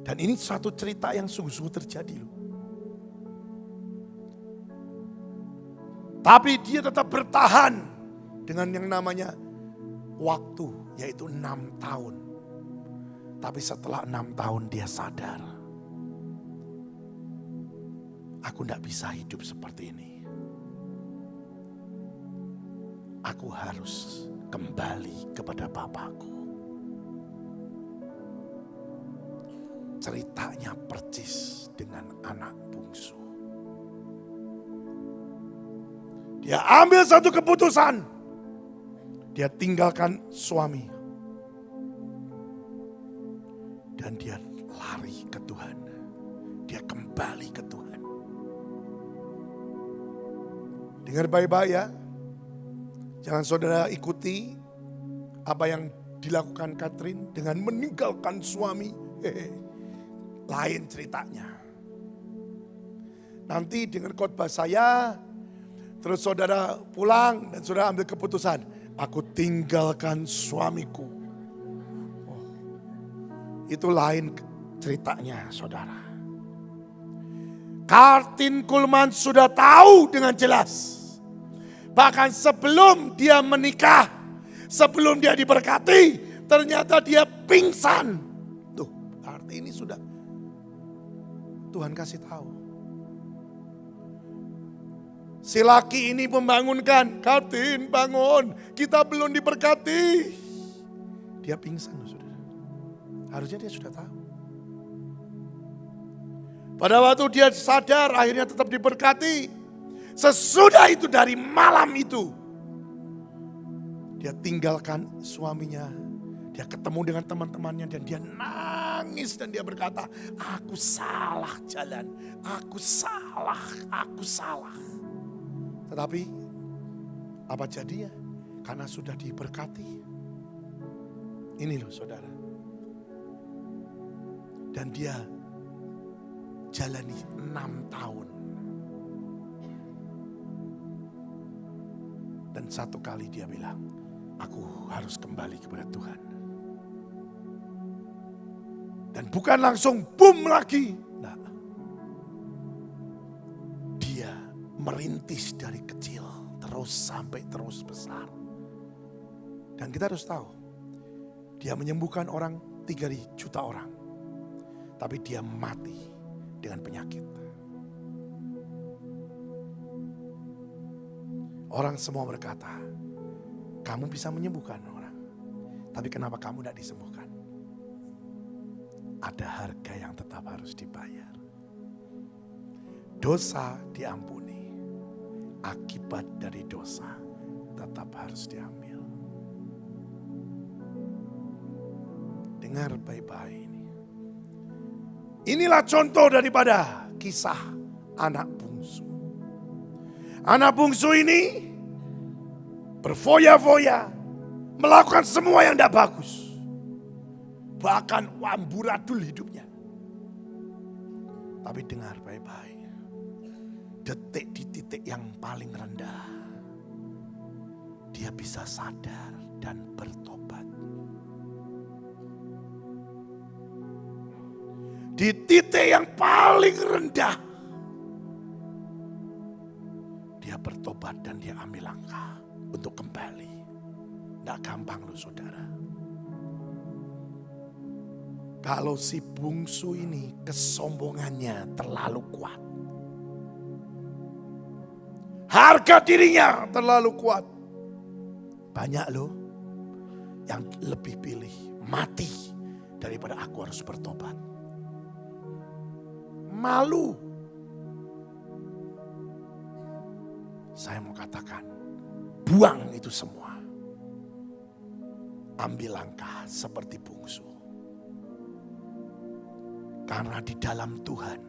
Dan ini suatu cerita yang sungguh-sungguh terjadi loh. Tapi dia tetap bertahan dengan yang namanya waktu, yaitu 6 tahun. Tapi setelah 6 tahun dia sadar. Aku tidak bisa hidup seperti ini. Aku harus kembali kepada Bapakku. Ceritanya persis dengan anak bungsu. Dia ambil satu keputusan. Dia tinggalkan suami. Dan dia lari ke Tuhan. Dia kembali ke Tuhan. Dengar baik-baik ya. Jangan saudara ikuti apa yang dilakukan Kathryn dengan meninggalkan suami. Lain ceritanya. Nanti dengar khotbah saya, terus saudara pulang dan saudara ambil keputusan. Aku tinggalkan suamiku. Oh, itu lain ceritanya saudara. Kathryn Kuhlman sudah tahu dengan jelas. Bahkan sebelum dia menikah, sebelum dia diberkati, ternyata dia pingsan. Tuh, arti ini sudah Tuhan kasih tahu. Si laki ini membangunkan, Kathryn bangun, kita belum diberkati. Dia pingsan loh saudara. Harusnya dia sudah tahu. Pada waktu dia sadar, akhirnya tetap diberkati. Sesudah itu dari malam itu, dia tinggalkan suaminya. Dia ketemu dengan teman-temannya dan dia nangis dan dia berkata, aku salah jalan, aku salah. Tetapi apa jadinya? Karena sudah diberkati. Ini loh saudara. Dan dia jalani 6 tahun. Dan satu kali dia bilang, aku harus kembali kepada Tuhan. Dan bukan langsung boom lagi. Nah, dia merintis dari kecil terus sampai terus besar. Dan kita harus tahu, dia menyembuhkan orang 3 juta orang. Tapi dia mati dengan penyakit. Orang semua berkata, kamu bisa menyembuhkan orang. Tapi kenapa kamu tidak disembuhkan? Ada harga yang tetap harus dibayar. Dosa diampuni. Akibat dari dosa tetap harus diambil. Dengar baik-baik ini. Inilah contoh daripada kisah anak bungsu. Anak bungsu ini berfoya-foya, melakukan semua yang tidak bagus. Bahkan amburadul hidupnya. Tapi dengar baik-baik. Detik di titik yang paling rendah, dia bisa sadar dan bertobat. Di titik yang paling rendah, dia bertobat dan dia ambil langkah untuk kembali. Tidak gampang loh saudara. Kalau si bungsu ini kesombongannya terlalu kuat. Harga dirinya terlalu kuat. Banyak loh yang lebih pilih mati daripada aku harus bertobat. Malu. Saya mau katakan, buang itu semua. Ambil langkah seperti bungsu. Karena di dalam Tuhan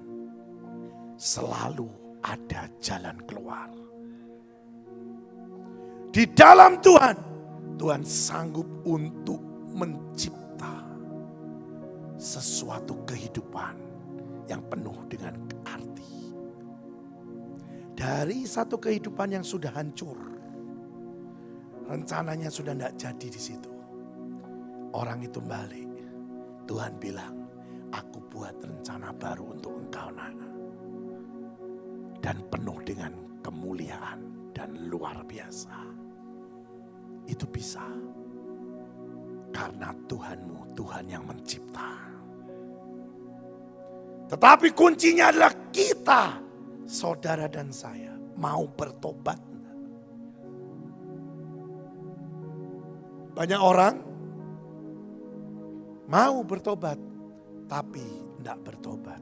selalu ada jalan keluar. Di dalam Tuhan, Tuhan sanggup untuk mencipta sesuatu kehidupan yang penuh dengan arti. Dari satu kehidupan yang sudah hancur, rencananya sudah tidak jadi di situ. Orang itu balik, Tuhan bilang, aku buat rencana baru untuk engkau nak. Dan penuh dengan kemuliaan dan luar biasa. Itu bisa. Karena Tuhanmu, Tuhan yang mencipta. Tetapi kuncinya adalah kita, saudara dan saya, mau bertobat. Banyak orang mau bertobat, tapi tidak bertobat.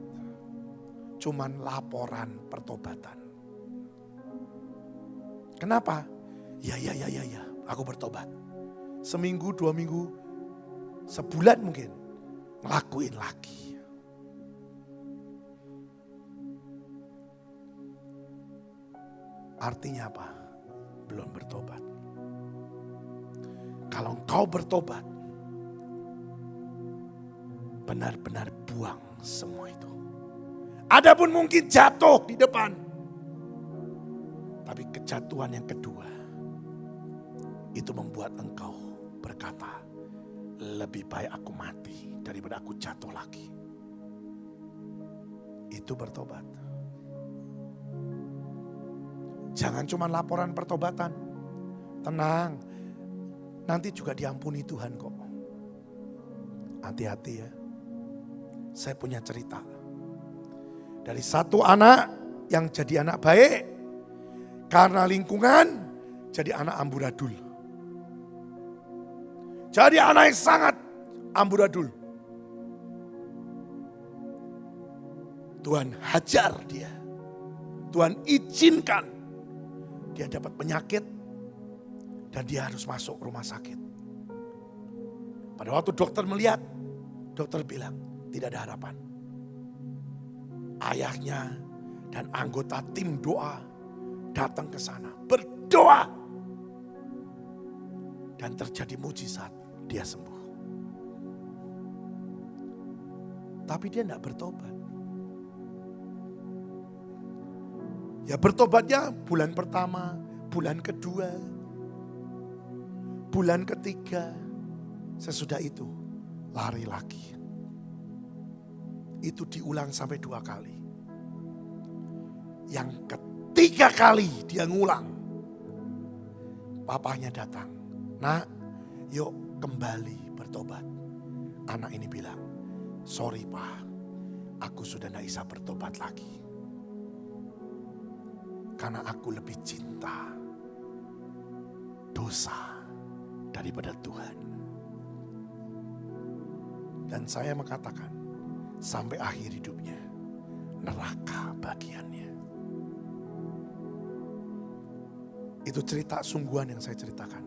Cuman laporan pertobatan. Kenapa? Ya, aku bertobat. Seminggu, 2 minggu, sebulan mungkin. Ngelakuin lagi. Artinya apa? Belum bertobat. Kalau engkau bertobat, benar-benar buang semua itu. Adapun mungkin jatuh di depan. Tapi kejatuhan yang kedua, itu membuat engkau berkata, lebih baik aku mati daripada aku jatuh lagi. Itu bertobat. Jangan cuma laporan pertobatan. Tenang, nanti juga diampuni Tuhan kok. Hati-hati ya. Saya punya cerita. Dari satu anak yang jadi anak baik, karena lingkungan jadi anak amburadul. Jadi anak yang sangat amburadul. Tuhan hajar dia. Tuhan izinkan dia dapat penyakit dan dia harus masuk rumah sakit. Pada waktu dokter melihat, dokter bilang tidak ada harapan. Ayahnya dan anggota tim doa datang ke sana, berdoa. Dan terjadi mujizat, dia sembuh. Tapi dia tidak bertobat. Ya bertobatnya bulan pertama, bulan kedua, bulan ketiga. Sesudah itu lari lagi. Itu diulang sampai 2 kali. Yang ketiga kali dia ngulang. Papahnya datang. Nak, yuk kembali bertobat. Anak ini bilang, sorry pak, aku sudah tidak bisa bertobat lagi. Karena aku lebih cinta dosa daripada Tuhan. Dan saya mengatakan, sampai akhir hidupnya, neraka bagiannya. Itu cerita sungguhan yang saya ceritakan.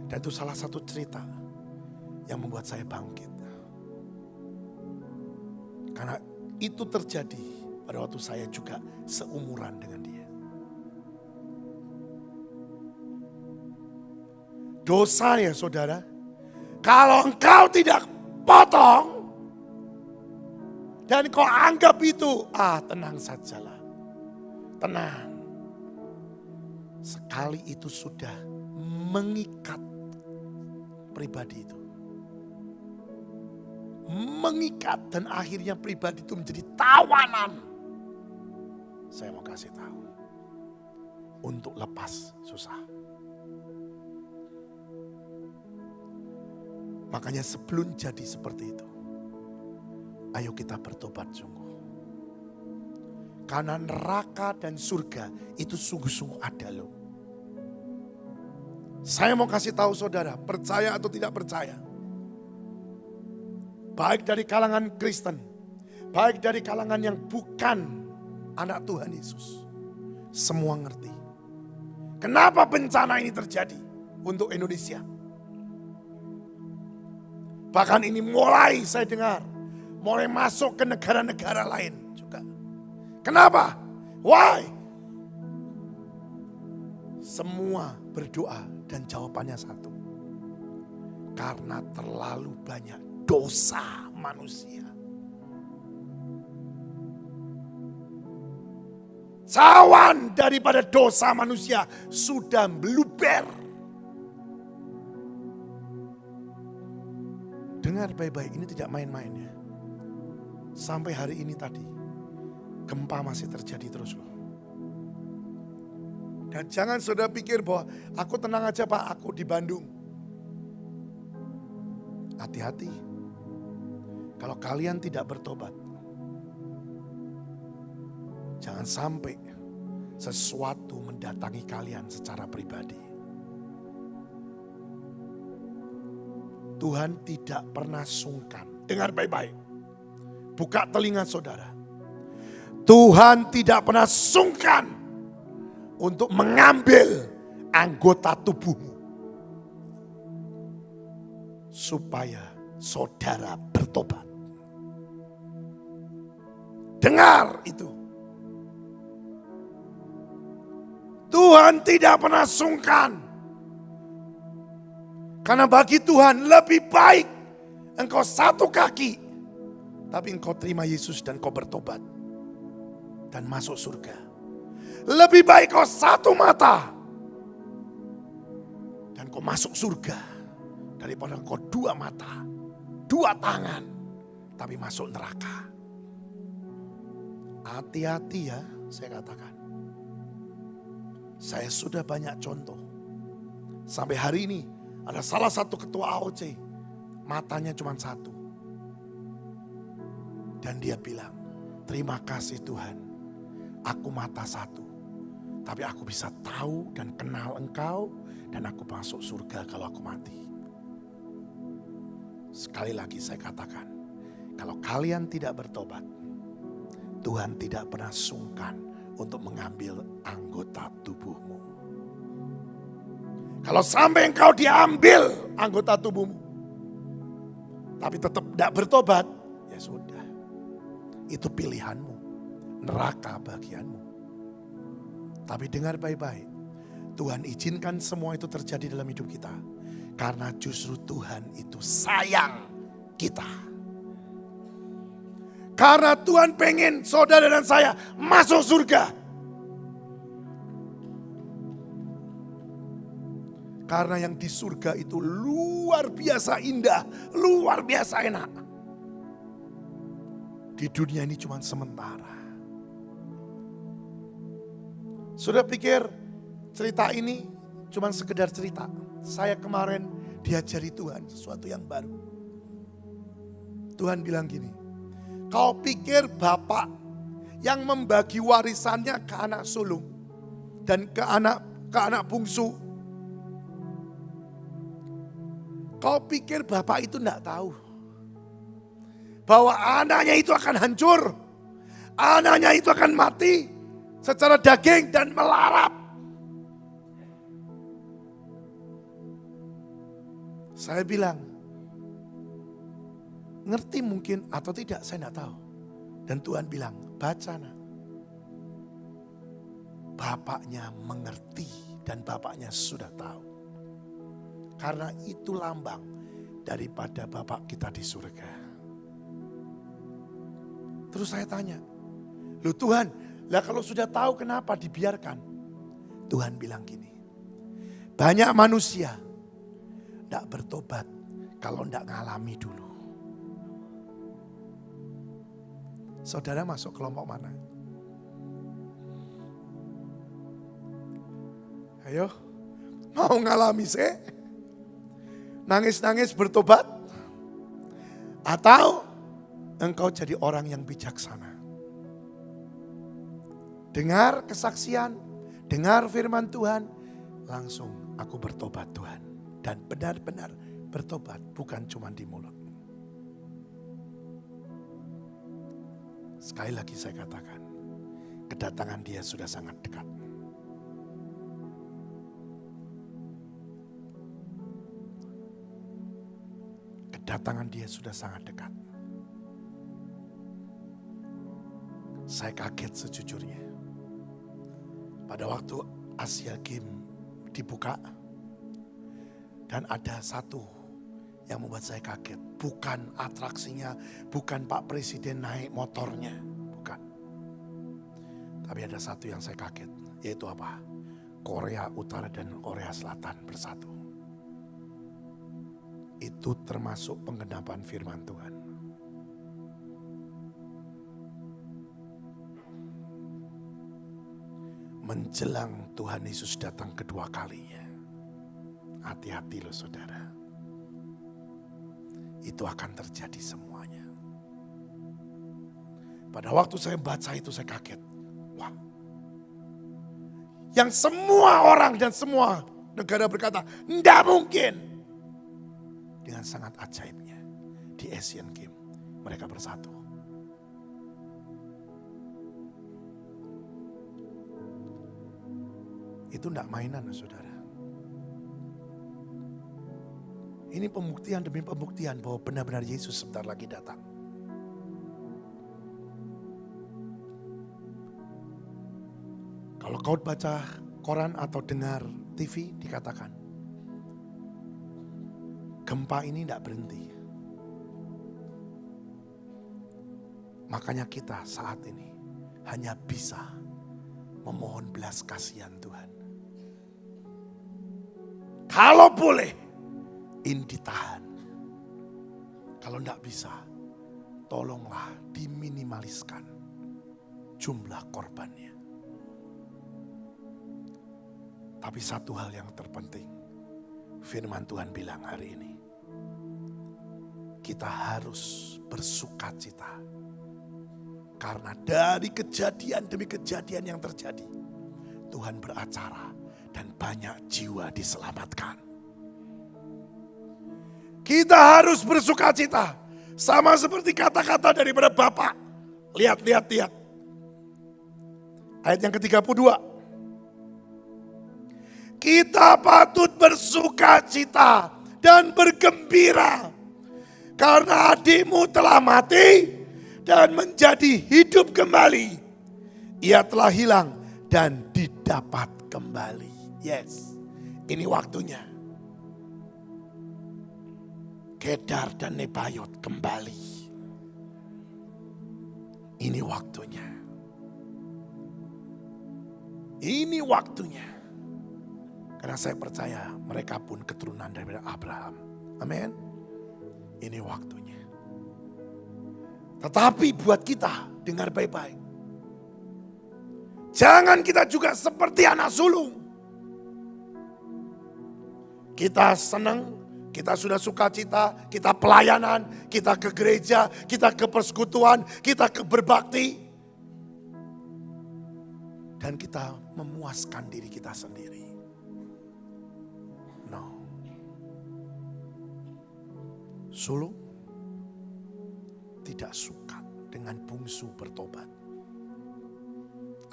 Dan itu salah satu cerita yang membuat saya bangkit. Karena itu terjadi pada waktu saya juga seumuran dengan dia. Dosa ya saudara, kalau engkau tidak potong dan kau anggap itu, tenang sajalah. Tenang. Sekali itu sudah mengikat pribadi itu. Mengikat dan akhirnya pribadi itu menjadi tawanan. Saya mau kasih tahu. Untuk lepas susah. Makanya sebelum jadi seperti itu, ayo kita bertobat sungguh. Karena neraka dan surga itu sungguh-sungguh ada loh. Saya mau kasih tahu saudara, percaya atau tidak percaya. Baik dari kalangan Kristen, baik dari kalangan yang bukan anak Tuhan Yesus. Semua ngerti. Kenapa bencana ini terjadi untuk Indonesia? Bahkan ini mulai saya dengar, mulai masuk ke negara-negara lain juga. Kenapa? Why? Semua berdoa dan jawabannya satu. Karena terlalu banyak dosa manusia. Cawan daripada dosa manusia sudah meluber. Dengar baik-baik, ini tidak main-main ya. Sampai hari ini tadi, gempa masih terjadi terus loh. Dan jangan saudara pikir bahwa aku tenang aja Pak, aku di Bandung. Hati-hati. Kalau kalian tidak bertobat, jangan sampai sesuatu mendatangi kalian secara pribadi. Tuhan tidak pernah sungkan. Dengar baik-baik. Buka telinga saudara. Tuhan tidak pernah sungkan untuk mengambil anggota tubuhmu. Supaya saudara bertobat. Dengar itu. Tuhan tidak pernah sungkan. Karena bagi Tuhan lebih baik engkau satu kaki, tapi engkau terima Yesus dan kau bertobat dan masuk surga. Lebih baik kau satu mata dan kau masuk surga daripada engkau dua mata, dua tangan, tapi masuk neraka. Hati-hati ya, saya katakan. Saya sudah banyak contoh. Sampai hari ini ada salah satu ketua AOC, matanya cuma satu. Dan dia bilang, terima kasih Tuhan, aku mata satu. Tapi aku bisa tahu dan kenal engkau, dan aku masuk surga kalau aku mati. Sekali lagi saya katakan, kalau kalian tidak bertobat, Tuhan tidak pernah sungkan untuk mengambil anggota tubuhmu. Kalau sampai engkau diambil anggota tubuhmu, tapi tetap tidak bertobat, ya sudah. Itu pilihanmu, neraka bagianmu. Tapi dengar baik-baik, Tuhan izinkan semua itu terjadi dalam hidup kita. Karena justru Tuhan itu sayang kita. Karena Tuhan pengen saudara dan saya masuk surga. Karena yang di surga itu luar biasa indah, luar biasa enak. Di dunia ini cuma sementara. Sudah pikir cerita ini cuma sekedar cerita. Saya kemarin diajari Tuhan sesuatu yang baru. Tuhan bilang gini, kau pikir bapak yang membagi warisannya ke anak sulung dan ke anak bungsu, kau pikir bapak itu tidak tahu bahwa anaknya itu akan hancur, anaknya itu akan mati secara daging dan melarat. Saya bilang, ngerti mungkin atau tidak saya tidak tahu. Dan Tuhan bilang, baca nak. Bapaknya mengerti dan bapaknya sudah tahu. Karena itu lambang daripada Bapak kita di surga. Terus saya tanya, loh Tuhan, lah kalau sudah tahu kenapa dibiarkan? Tuhan bilang gini, banyak manusia tidak bertobat kalau tidak ngalami dulu. Saudara masuk kelompok mana? Ayo, mau ngalami sih? Nangis-nangis bertobat? Atau engkau jadi orang yang bijaksana? Dengar kesaksian, dengar firman Tuhan, langsung aku bertobat Tuhan. Dan benar-benar bertobat, bukan cuma di mulut. Sekali lagi saya katakan, kedatangan Dia sudah sangat dekat. Kedatangan Dia sudah sangat dekat. Saya kaget sejujurnya. Pada waktu Asia Games dibuka, dan ada satu yang membuat saya kaget. Bukan atraksinya, bukan Pak Presiden naik motornya, bukan. Tapi ada satu yang saya kaget, yaitu apa? Korea Utara dan Korea Selatan bersatu. Itu termasuk penggenapan firman Tuhan. Menjelang Tuhan Yesus datang kedua kalinya. Hati-hati loh saudara. Itu akan terjadi semuanya. Pada waktu saya baca itu saya kaget. Wah. Yang semua orang dan semua negara berkata, tidak mungkin. Dengan sangat ajaibnya di Asian Games mereka bersatu. Itu tidak mainan saudara. Ini pembuktian demi pembuktian bahwa benar-benar Yesus sebentar lagi datang. Kalau kau baca koran atau dengar TV dikatakan, gempa ini tidak berhenti. Makanya kita saat ini hanya bisa memohon belas kasihan Tuhan. Kalau boleh, ini ditahan. Kalau tidak bisa, tolonglah diminimaliskan jumlah korbannya. Tapi satu hal yang terpenting, firman Tuhan bilang hari ini, kita harus bersukacita. Karena dari kejadian demi kejadian yang terjadi, Tuhan beracara dan banyak jiwa diselamatkan. Kita harus bersukacita. Sama seperti kata-kata daripada Bapak. Lihat. Ayat yang ke-32. Kita patut bersukacita dan bergembira. Karena adikmu telah mati dan menjadi hidup kembali. Ia telah hilang dan didapat kembali. Yes, ini waktunya. Kedar dan Nebayot kembali. Ini waktunya. Ini waktunya. Karena saya percaya mereka pun keturunan dari Abraham. Amin. Ini waktunya. Tetapi buat kita, dengar baik-baik. Jangan kita juga seperti anak sulung. Kita senang, kita sudah sukacita, kita pelayanan, kita ke gereja, kita ke persekutuan, kita ke berbakti. Dan kita memuaskan diri kita sendiri. No. Sulung tidak suka dengan bungsu bertobat.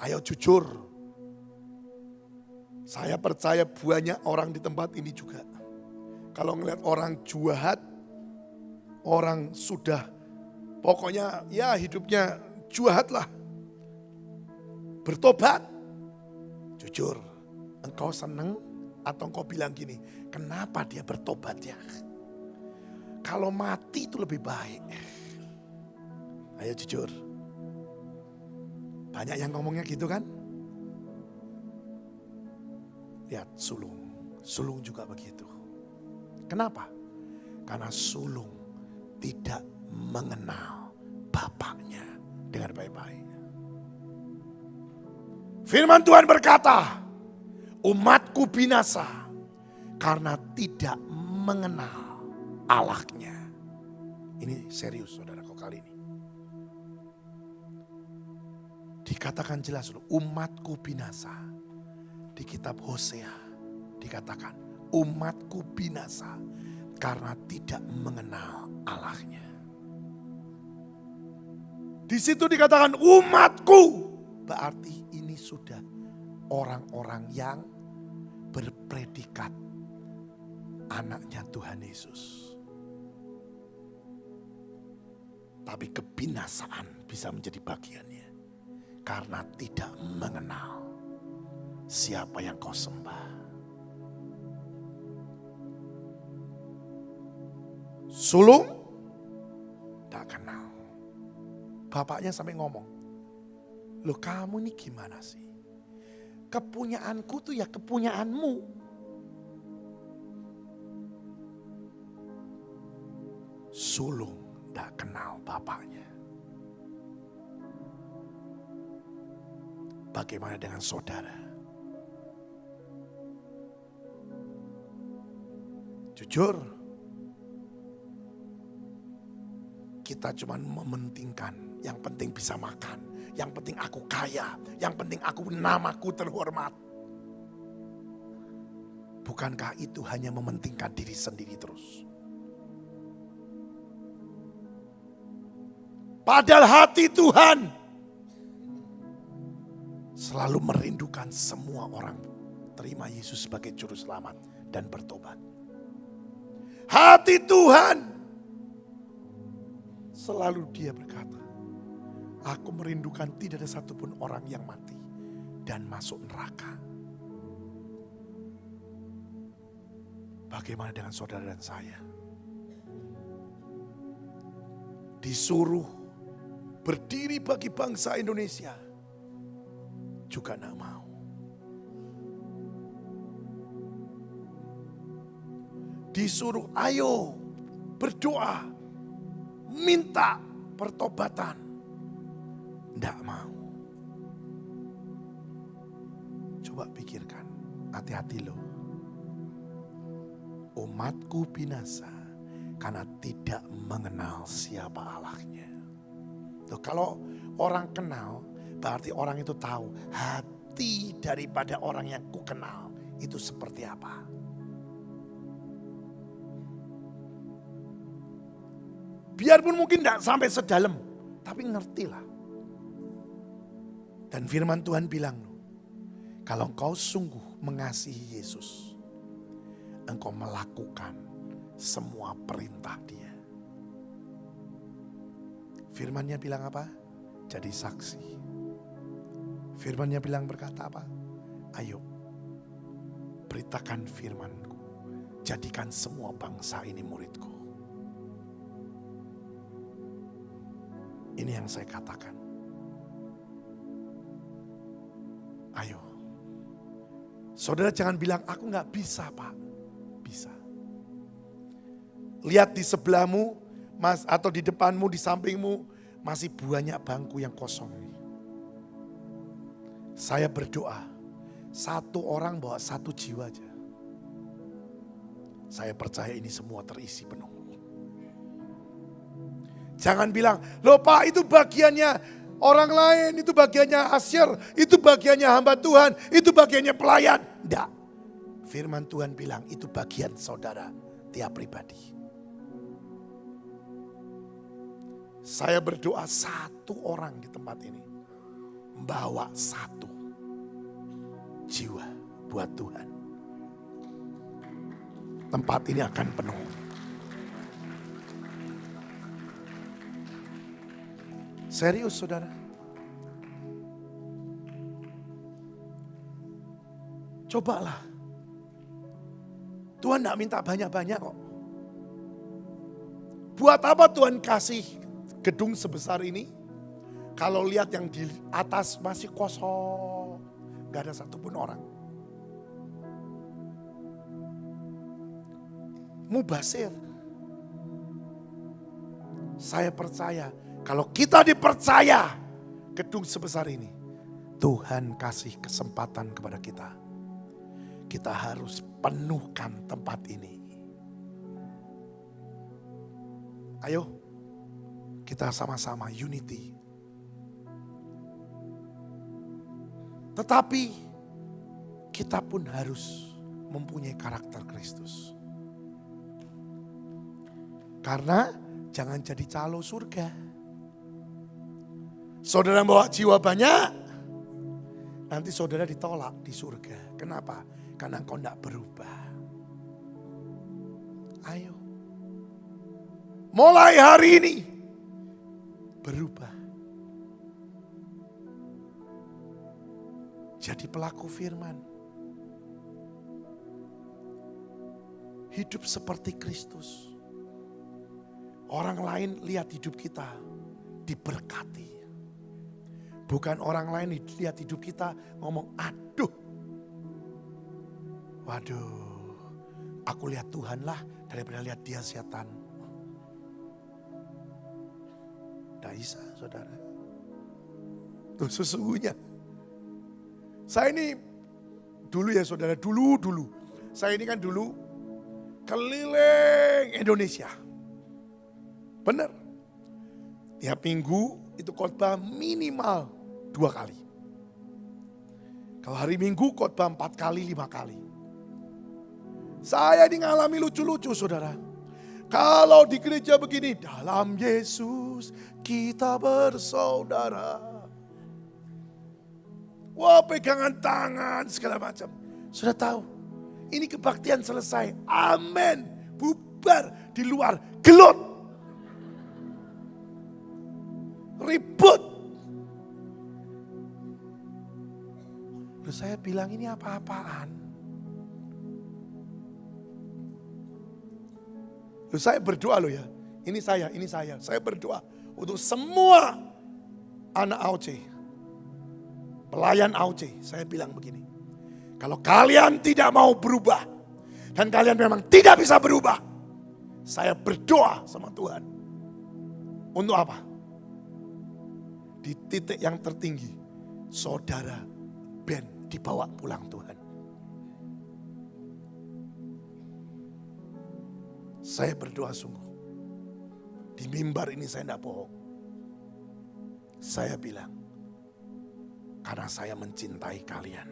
Ayo jujur. Saya percaya banyak orang di tempat ini juga. Kalau ngeliat orang jahat, orang sudah pokoknya ya hidupnya jahatlah. Bertobat. Jujur, engkau seneng atau engkau bilang gini, kenapa dia bertobat ya? Kalau mati itu lebih baik. Ayo jujur. Banyak yang ngomongnya gitu kan? Lihat sulung. Sulung juga begitu. Kenapa? Karena sulung tidak mengenal bapaknya dengan baik-baik. Firman Tuhan berkata, umatku binasa karena tidak mengenal Allahnya. Ini serius saudaraku kali ini. Dikatakan jelas loh, umatku binasa. Di kitab Hosea dikatakan, umatku binasa karena tidak mengenal Allahnya. Di situ dikatakan umatku, berarti ini sudah orang-orang yang berpredikat anaknya Tuhan Yesus. Tapi kebinasaan bisa menjadi bagiannya karena tidak mengenal siapa yang kau sembah. Sulung tak kenal. Bapaknya sampai ngomong, loh kamu nih gimana sih? Kepunyaanku tuh ya kepunyaanmu. Sulung tak kenal bapaknya. Bagaimana dengan saudara? Jujur, kita cuma mementingkan yang penting bisa makan, yang penting aku kaya, yang penting aku namaku terhormat. Bukankah itu hanya mementingkan diri sendiri terus? Padahal hati Tuhan selalu merindukan semua orang terima Yesus sebagai juru selamat dan bertobat. Hati Tuhan selalu dia berkata, aku merindukan tidak ada satupun orang yang mati dan masuk neraka. Bagaimana dengan saudara dan saya? Disuruh berdiri bagi bangsa Indonesia, juga tidak mau. Disuruh ayo berdoa, minta pertobatan, tidak mau. Coba pikirkan, hati-hati loh. Umatku binasa karena tidak mengenal siapa Allahnya. Tuh, kalau orang kenal, berarti orang itu tahu hati daripada orang yang ku kenal itu seperti apa. Biarpun mungkin tidak sampai sedalam, tapi ngertilah. Dan firman Tuhan bilang, kalau engkau sungguh mengasihi Yesus, engkau melakukan semua perintah Dia. Firman-Nya bilang apa? Jadi saksi. Firman-Nya bilang berkata apa? Ayo, beritakan firman-Ku, jadikan semua bangsa ini murid-Ku. Ini yang saya katakan. Ayo. Saudara jangan bilang, aku gak bisa Pak. Bisa. Lihat di sebelahmu, atau di depanmu, di sampingmu, masih banyak bangku yang kosong. Saya berdoa, satu orang bawa satu jiwa aja. Saya percaya ini semua terisi penuh. Jangan bilang, loh Pak itu bagiannya orang lain, itu bagiannya asyir, itu bagiannya hamba Tuhan, itu bagiannya pelayan. Tidak. Firman Tuhan bilang itu bagian saudara tiap pribadi. Saya berdoa satu orang di tempat ini membawa satu jiwa buat Tuhan. Tempat ini akan penuh. Serius saudara. Cobalah. Tuhan tidak minta banyak-banyak kok. Buat apa Tuhan kasih gedung sebesar ini? Kalau lihat yang di atas masih kosong. Gak ada satupun orang. Mubasir. Saya percaya kalau kita dipercaya gedung sebesar ini, Tuhan kasih kesempatan kepada kita. Kita harus penuhkan tempat ini. Ayo kita sama-sama unity. Tetapi kita pun harus mempunyai karakter Kristus. Karena jangan jadi calo surga. Saudara bawa jiwa banyak, nanti saudara ditolak di surga. Kenapa? Karena engkau tidak berubah. Ayo. Mulai hari ini berubah. Jadi pelaku firman. Hidup seperti Kristus. Orang lain lihat hidup kita diberkati. Bukan orang lain lihat hidup kita ngomong, aduh. Waduh, aku lihat Tuhan lah daripada lihat dia setan. Tidak bisa saudara. Tuh sesungguhnya. Saya ini dulu ya saudara, dulu. Saya ini kan dulu keliling Indonesia. Benar. Tiap minggu itu khotbah minimal 2 kali. Kalau hari Minggu khotbah 4 kali, 5 kali. Saya ini ngalami lucu-lucu saudara. Kalau di gereja begini, dalam Yesus kita bersaudara. Wah, pegangan tangan segala macam. Sudah tahu, ini kebaktian selesai. Amin. Bubar di luar, gelut. Ribut. Lalu saya bilang ini apa-apaan? Lalu saya berdoa loh ya. Ini saya. Saya berdoa untuk semua anak AOC. Pelayan AOC. Saya bilang begini. Kalau kalian tidak mau berubah. Dan kalian memang tidak bisa berubah. Saya berdoa sama Tuhan. Untuk apa? Di titik yang tertinggi. Saudara Ben dibawa pulang Tuhan. Saya berdoa sungguh. Di mimbar ini saya tidak bohong. Saya bilang, karena saya mencintai kalian.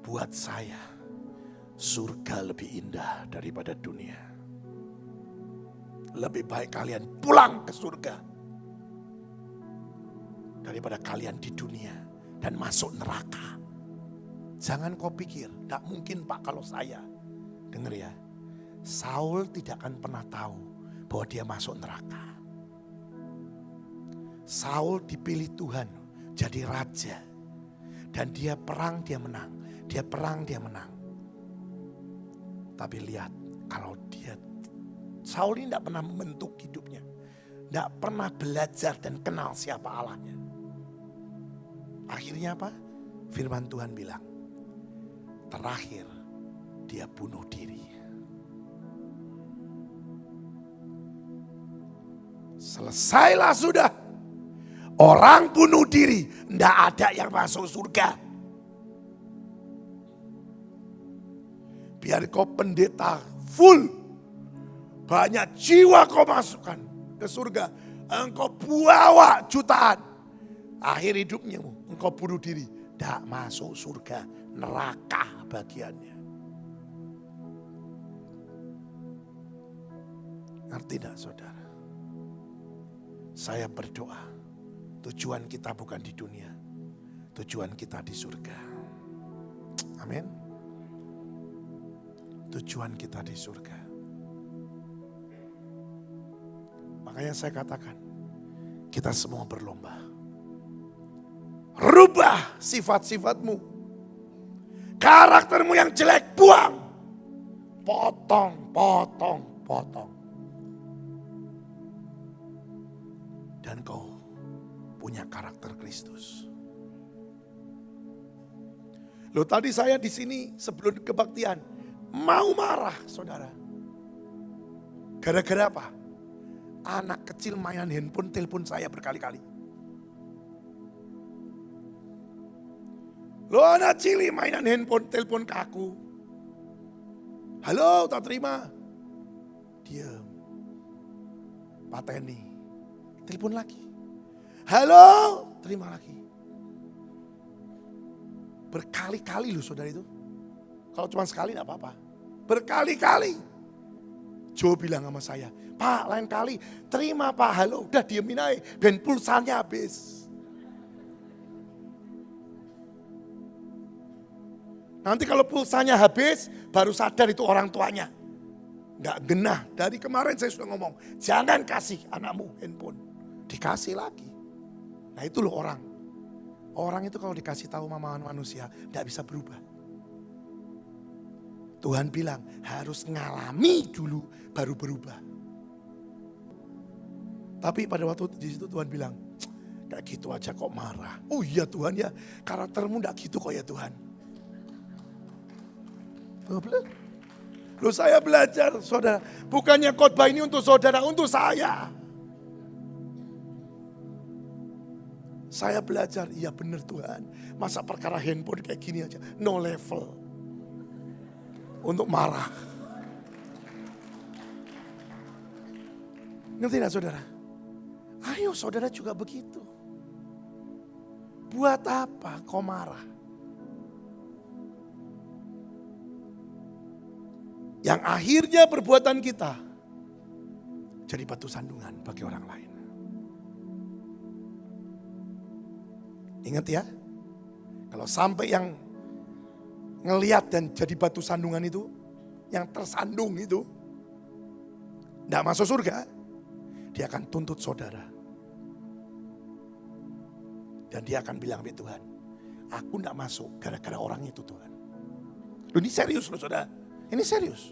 Buat saya, surga lebih indah daripada dunia. Lebih baik kalian pulang ke surga. Daripada kalian di dunia dan masuk neraka. Jangan kau pikir, tidak mungkin Pak kalau saya. Dengar ya. Saul tidak akan pernah tahu bahwa dia masuk neraka. Saul dipilih Tuhan jadi raja. Dan dia perang, dia menang. Dia perang, dia menang. Tapi lihat, kalau dia, Saul ini tidak pernah membentuk hidupnya. Tidak pernah belajar dan kenal siapa Allahnya. Akhirnya apa? Firman Tuhan bilang, terakhir dia bunuh diri. Selesailah sudah. Orang bunuh diri, tidak ada yang masuk surga. Biar kau pendeta full, banyak jiwa kau masukkan ke surga. Engkau bawa jutaan. Akhir hidupnya engkau bunuh diri. Tidak masuk surga, neraka bagiannya. Ngerti tidak saudara? Saya berdoa, tujuan kita bukan di dunia, tujuan kita di surga. Amin. Tujuan kita di surga. Makanya saya katakan, kita semua berlomba. Rubah sifat-sifatmu. Karaktermu yang jelek buang. Potong, potong, potong. Dan kau punya karakter Kristus. Loh, tadi saya di sini sebelum kebaktian mau marah, saudara. Gara-gara apa? Anak kecil mainan handphone, telepon saya berkali-kali. Loh, anak cili mainan handphone, telepon ke aku. Halo, tak terima. Diam. Pateni. Telepon lagi. Halo, terima lagi. Berkali-kali loh saudara itu. Kalau cuma sekali enggak apa-apa. Berkali-kali. Joe bilang sama saya, Pak lain kali terima Pak, halo. Udah diemin aja, ben pulsanya habis. Nanti kalau pulsanya habis, baru sadar itu orang tuanya. Enggak genah, dari kemarin saya sudah ngomong, jangan kasih anakmu handphone. Dikasih lagi. Nah itu loh orang. Orang itu kalau dikasih tahu mamahan manusia, enggak bisa berubah. Tuhan bilang harus ngalami dulu baru berubah. Tapi pada waktu di situ Tuhan bilang, enggak gitu aja kok marah. Oh iya Tuhan ya, karaktermu enggak gitu kok ya Tuhan. Loh saya belajar saudara, bukannya khotbah ini untuk saudara, untuk saya. Saya belajar, iya benar Tuhan. Masa perkara handphone kayak gini aja, no level. Untuk marah. Ngerti gak saudara? Ayo saudara juga begitu. Buat apa kau marah? Yang akhirnya perbuatan kita jadi batu sandungan bagi orang lain. Ingat ya, kalau sampai yang ngelihat dan jadi batu sandungan itu, yang tersandung itu, tidak masuk surga, dia akan tuntut saudara. Dan dia akan bilang kepada Tuhan, aku tidak masuk gara-gara orang itu Tuhan. Loh, ini serius loh saudara, ini serius.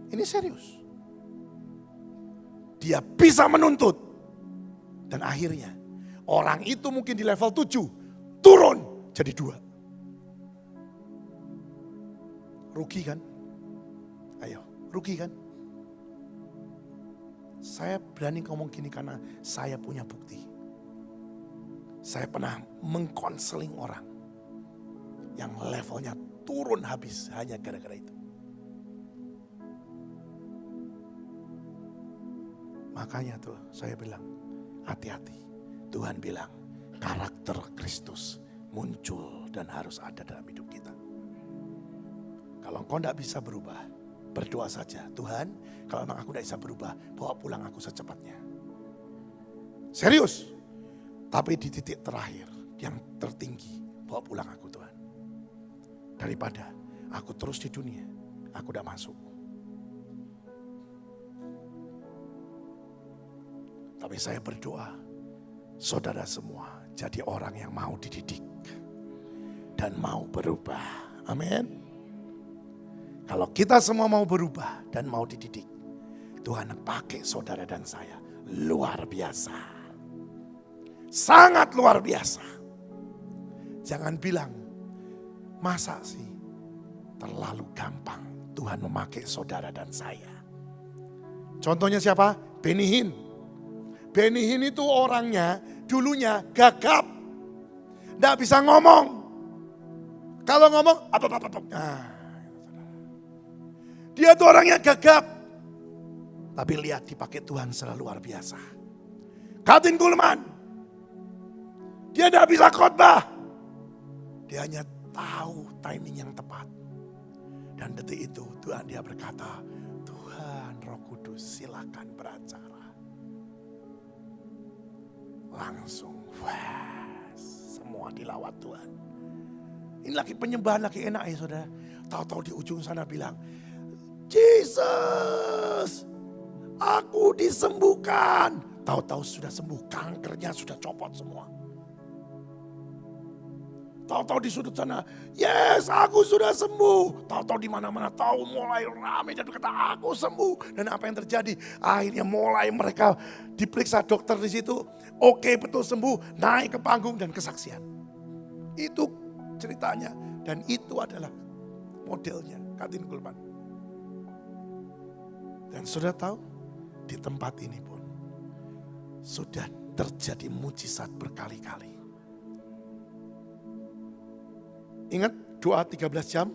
Ini serius. Dia bisa menuntut. Dan akhirnya orang itu mungkin di level 7 turun jadi 2. Rugi kan? Ayo, rugi kan? Saya berani ngomong gini karena saya punya bukti. Saya pernah mengkonseling orang yang levelnya turun habis hanya gara-gara itu. Makanya tuh saya bilang, hati-hati. Tuhan bilang, karakter Kristus muncul dan harus ada dalam hidup kita. Kalau engkau tidak bisa berubah, berdoa saja. Tuhan, kalau memang aku tidak bisa berubah, bawa pulang aku secepatnya. Serius. Tapi di titik terakhir, yang tertinggi, bawa pulang aku Tuhan. Daripada aku terus di dunia, aku tidak masuk. Tapi saya berdoa, saudara semua jadi orang yang mau dididik dan mau berubah. Amin. Kalau kita semua mau berubah dan mau dididik, Tuhan pakai saudara dan saya luar biasa. Sangat luar biasa. Jangan bilang, masa sih terlalu gampang Tuhan memakai saudara dan saya. Contohnya siapa? Benny Hinn. Benny Hinn itu orangnya dulunya gagap. Tidak bisa ngomong. Kalau ngomong, apa. Nah, dia tuh orangnya gagap. Tapi lihat dipakai Tuhan secara luar biasa. Katin Kulman. Dia tidak bisa khotbah. Dia hanya tahu timing yang tepat. Dan detik itu Tuhan dia berkata, Tuhan Roh Kudus silakan beracara. Langsung, semua dilawat Tuhan. Ini lagi penyembahan, lagi enak ya saudara. Tahu-tahu di ujung sana bilang, Jesus, aku disembuhkan. tahu-tahu sudah sembuh, kankernya sudah copot semua. Tahu-tahu di sudut sana, yes aku sudah sembuh. Tahu-tahu di mana-mana tahu mulai ramai dan berkata aku sembuh. Dan apa yang terjadi? Akhirnya mulai mereka diperiksa dokter di situ. Oke betul sembuh, naik ke panggung dan kesaksian. Itu ceritanya dan itu adalah modelnya Katin Kulman. Dan sudah tahu di tempat ini pun sudah terjadi mujizat berkali-kali. Ingat doa 13 jam?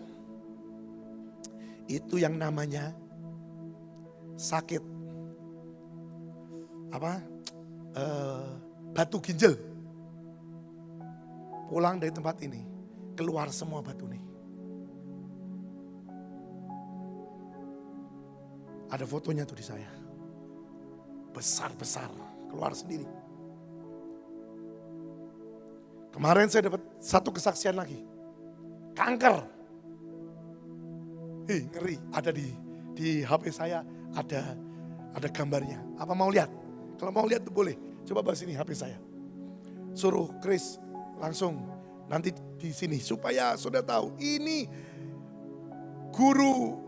Itu yang namanya sakit. Batu ginjal. Pulang dari tempat ini, keluar semua batu nih. Ada fotonya tuh di saya. Besar-besar, keluar sendiri. Kemarin saya dapat satu kesaksian lagi. Kanker. Ngeri. Ada di HP saya ada gambarnya. Apa mau lihat? Kalau mau lihat tuh boleh. Coba bahas ini HP saya. Suruh Chris langsung nanti di sini supaya sudah tahu ini guru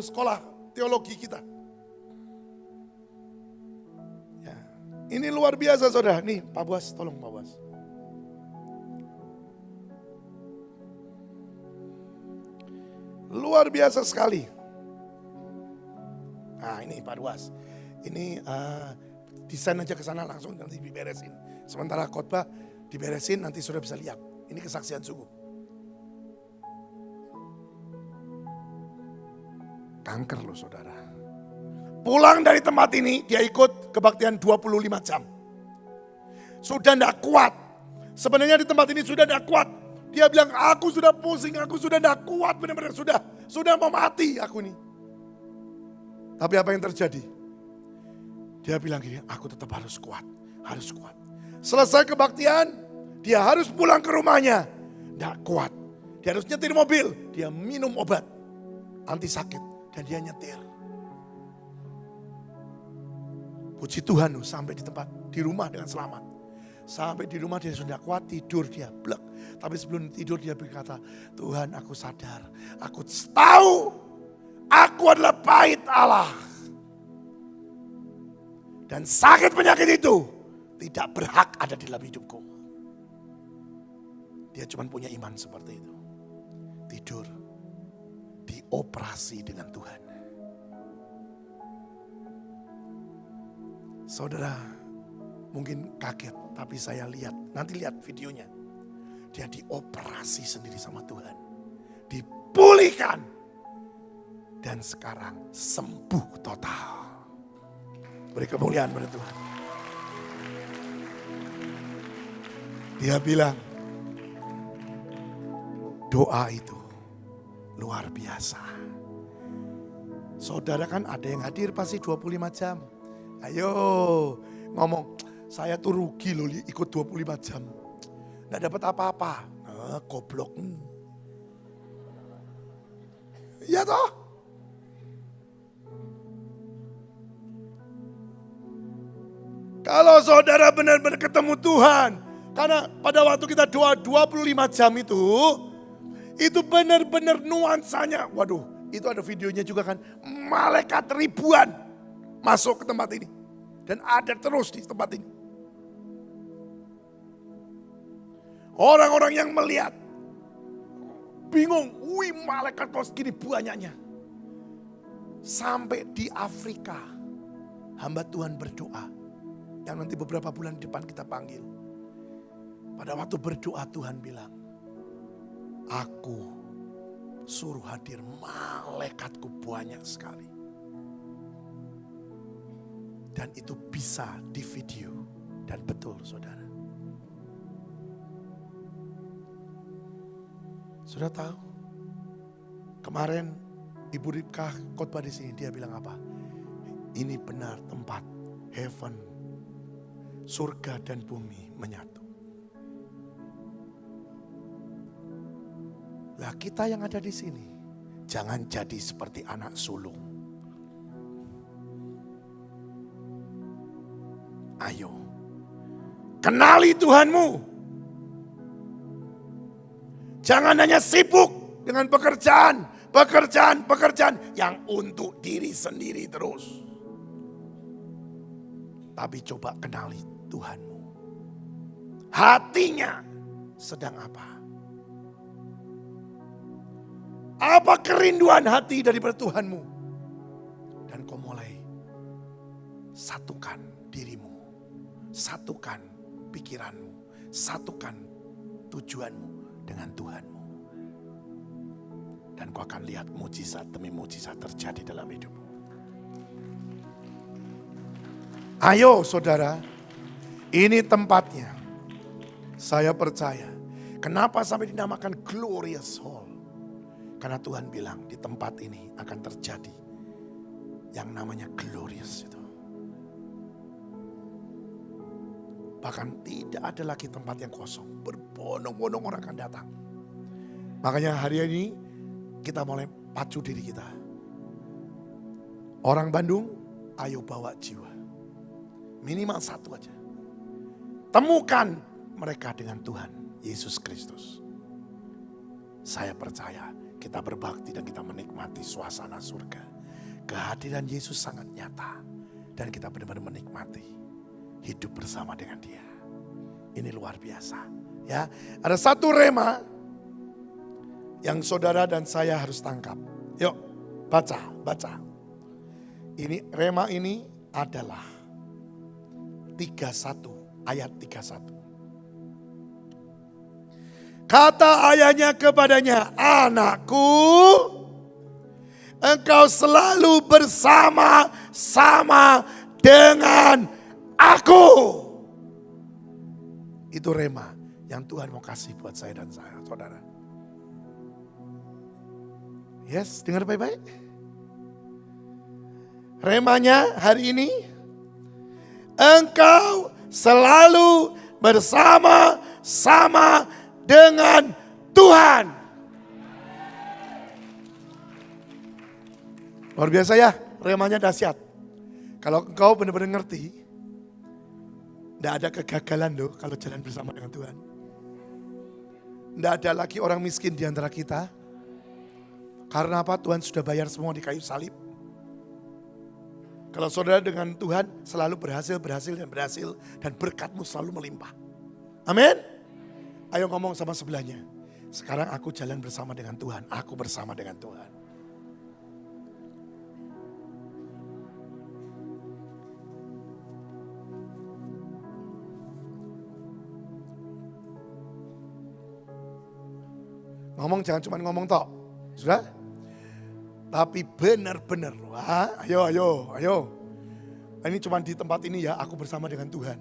sekolah teologi kita. Ya, ini luar biasa saudara. Nih Pak Buas, tolong Pak Buas. Luar biasa sekali. Nah ini Pak Buas. Ini desain aja ke sana langsung nanti diberesin. Sementara khotbah diberesin nanti sudah bisa lihat. Ini kesaksian sungguh. Kanker loh saudara. Pulang dari tempat ini dia ikut kebaktian 25 jam. Sudah tidak kuat. Sebenarnya di tempat ini sudah tidak kuat. Dia bilang aku sudah pusing, aku sudah tidak kuat. Benar-benar sudah mau mati aku ini. Tapi apa yang terjadi? Dia bilang gini, aku tetap harus kuat. Selesai kebaktian, dia harus pulang ke rumahnya. Tidak kuat. Dia harus nyetir mobil. Dia minum obat anti sakit. Dan dia nyetir. Puji Tuhan sampai di rumah dengan selamat. Sampai di rumah dia sudah kuat, tidur dia blek. Tapi sebelum tidur dia berkata, Tuhan aku sadar. Aku tahu aku adalah bait Allah. Dan sakit penyakit itu tidak berhak ada di dalam hidupku. Dia cuma punya iman seperti itu. Tidur, dioperasi dengan Tuhan. Saudara mungkin kaget, tapi saya lihat, nanti lihat videonya. Dia dioperasi sendiri sama Tuhan. Dipulihkan. Dan sekarang sembuh total. Beri kemuliaan pada Tuhan. Dia bilang, doa itu luar biasa. Saudara kan ada yang hadir pasti 25 jam. Ayo ngomong, saya tuh rugi loh ikut 25 jam. Nggak dapat apa-apa. Goblok. Iya toh? Kalau saudara benar-benar ketemu Tuhan. Karena pada waktu kita doa 25 jam itu benar-benar nuansanya. Waduh, itu ada videonya juga kan. Malaikat ribuan masuk ke tempat ini. Dan ada terus di tempat ini. Orang-orang yang melihat. Bingung, wih malaikat kok segini banyaknya. Sampai di Afrika. Hamba Tuhan berdoa. Yang nanti beberapa bulan depan kita panggil. Pada waktu berdoa Tuhan bilang. Aku suruh hadir malaikatku banyak sekali. Dan itu bisa di video. Dan betul saudara. Sudah tahu? Kemarin Ibu Ripkah khotbah di sini, dia bilang apa? Ini benar tempat heaven, surga dan bumi menyatu. Lah kita yang ada di sini, jangan jadi seperti anak sulung. Ayo, kenali Tuhanmu. Jangan hanya sibuk dengan pekerjaan yang untuk diri sendiri terus. Tapi coba kenali Tuhanmu. Hatinya sedang apa? Apa kerinduan hati daripada Tuhanmu? Dan kau mulai satukan dirimu, satukan pikiranmu, satukan tujuanmu dengan Tuhanmu. Dan kau akan lihat mujizat demi mujizat terjadi dalam hidupmu. Ayo saudara, ini tempatnya. Saya percaya. Kenapa sampai dinamakan Glorious Hall? Karena Tuhan bilang di tempat ini akan terjadi yang namanya glorious itu. Bahkan tidak ada lagi tempat yang kosong. Berbondong-bondong orang akan datang. Makanya hari ini kita mulai pacu diri kita. Orang Bandung, ayo bawa jiwa. Minimal satu aja. Temukan mereka dengan Tuhan Yesus Kristus. Saya percaya kita berbakti dan kita menikmati suasana surga. Kehadiran Yesus sangat nyata. Dan kita benar-benar menikmati hidup bersama dengan Dia. Ini luar biasa. Ya, ada satu rema yang saudara dan saya harus tangkap. Yuk, baca. Ini rema ini adalah 31 ayat 31. Kata ayahnya kepadanya, anakku, engkau selalu bersama-sama dengan aku. Itu rema yang Tuhan mau kasih buat saya dan saya, saudara. Yes, dengar baik-baik. Remanya hari ini, engkau selalu bersama-sama dengan Tuhan. Luar biasa ya, remanya dahsyat. Kalau engkau benar-benar ngerti, tidak ada kegagalan loh kalau jalan bersama dengan Tuhan. Tidak ada lagi orang miskin di antara kita. Karena apa? Tuhan sudah bayar semua di kayu salib. Kalau saudara dengan Tuhan selalu berhasil dan berkatmu selalu melimpah. Amin. Ayo ngomong sama sebelahnya. Sekarang aku jalan bersama dengan Tuhan. Aku bersama dengan Tuhan. Ngomong jangan cuma ngomong tok. Sudah? Tapi benar-benar. Wah, ayo. Ini cuma di tempat ini ya, aku bersama dengan Tuhan.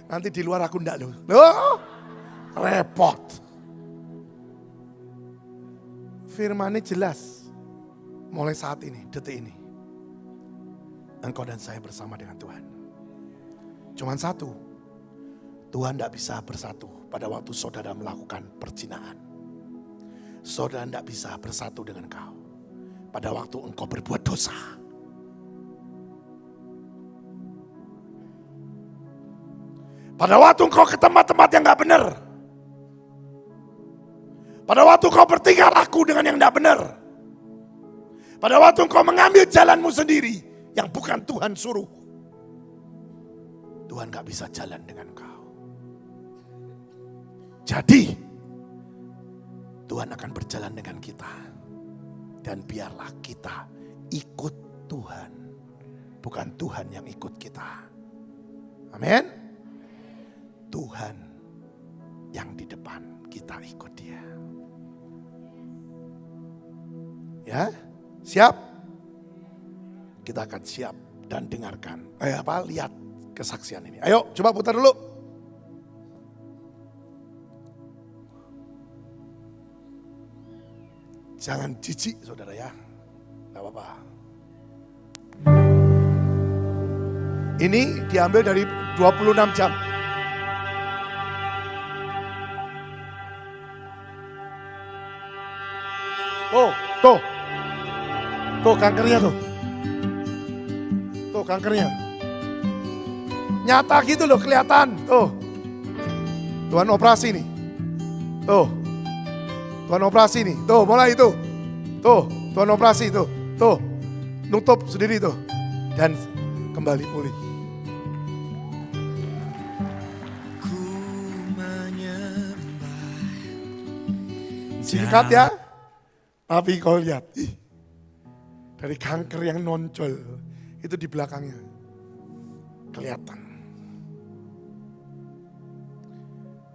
Nanti di luar aku enggak loh. Loh, repot. Firman-Nya jelas. Mulai saat ini, detik ini. Engkau dan saya bersama dengan Tuhan. Cuman satu. Tuhan tidak bisa bersatu pada waktu saudara melakukan perzinahan. Saudara tidak bisa bersatu dengan kau pada waktu engkau berbuat dosa. Pada waktu engkau ke tempat-tempat yang gak benar. Pada waktu engkau bertingkah laku dengan yang gak benar. Pada waktu engkau mengambil jalanmu sendiri yang bukan Tuhan suruh. Tuhan gak bisa jalan dengan kau. Jadi Tuhan akan berjalan dengan kita. Dan biarlah kita ikut Tuhan. Bukan Tuhan yang ikut kita. Amin. Tuhan yang di depan, kita ikut Dia. Ya, siap? Kita akan siap dan dengarkan. Lihat kesaksian ini. Ayo, coba putar dulu. Jangan jijik saudara ya. Gak apa-apa. Ini diambil dari 26 jam. Tuh kankernya tuh. Tuh kankernya. Nyata gitu loh, kelihatan. Tuh. Tuhan operasi nih. Tuh. Tuhan operasi nih. Tuh, mulai itu. Tuh, Tuhan operasi itu. Tuh. Nutup sendiri tuh. Dan kembali pulih. Singkat ya. Tapi kau lihat. Dari kanker yang nonjol. Itu di belakangnya. Kelihatan.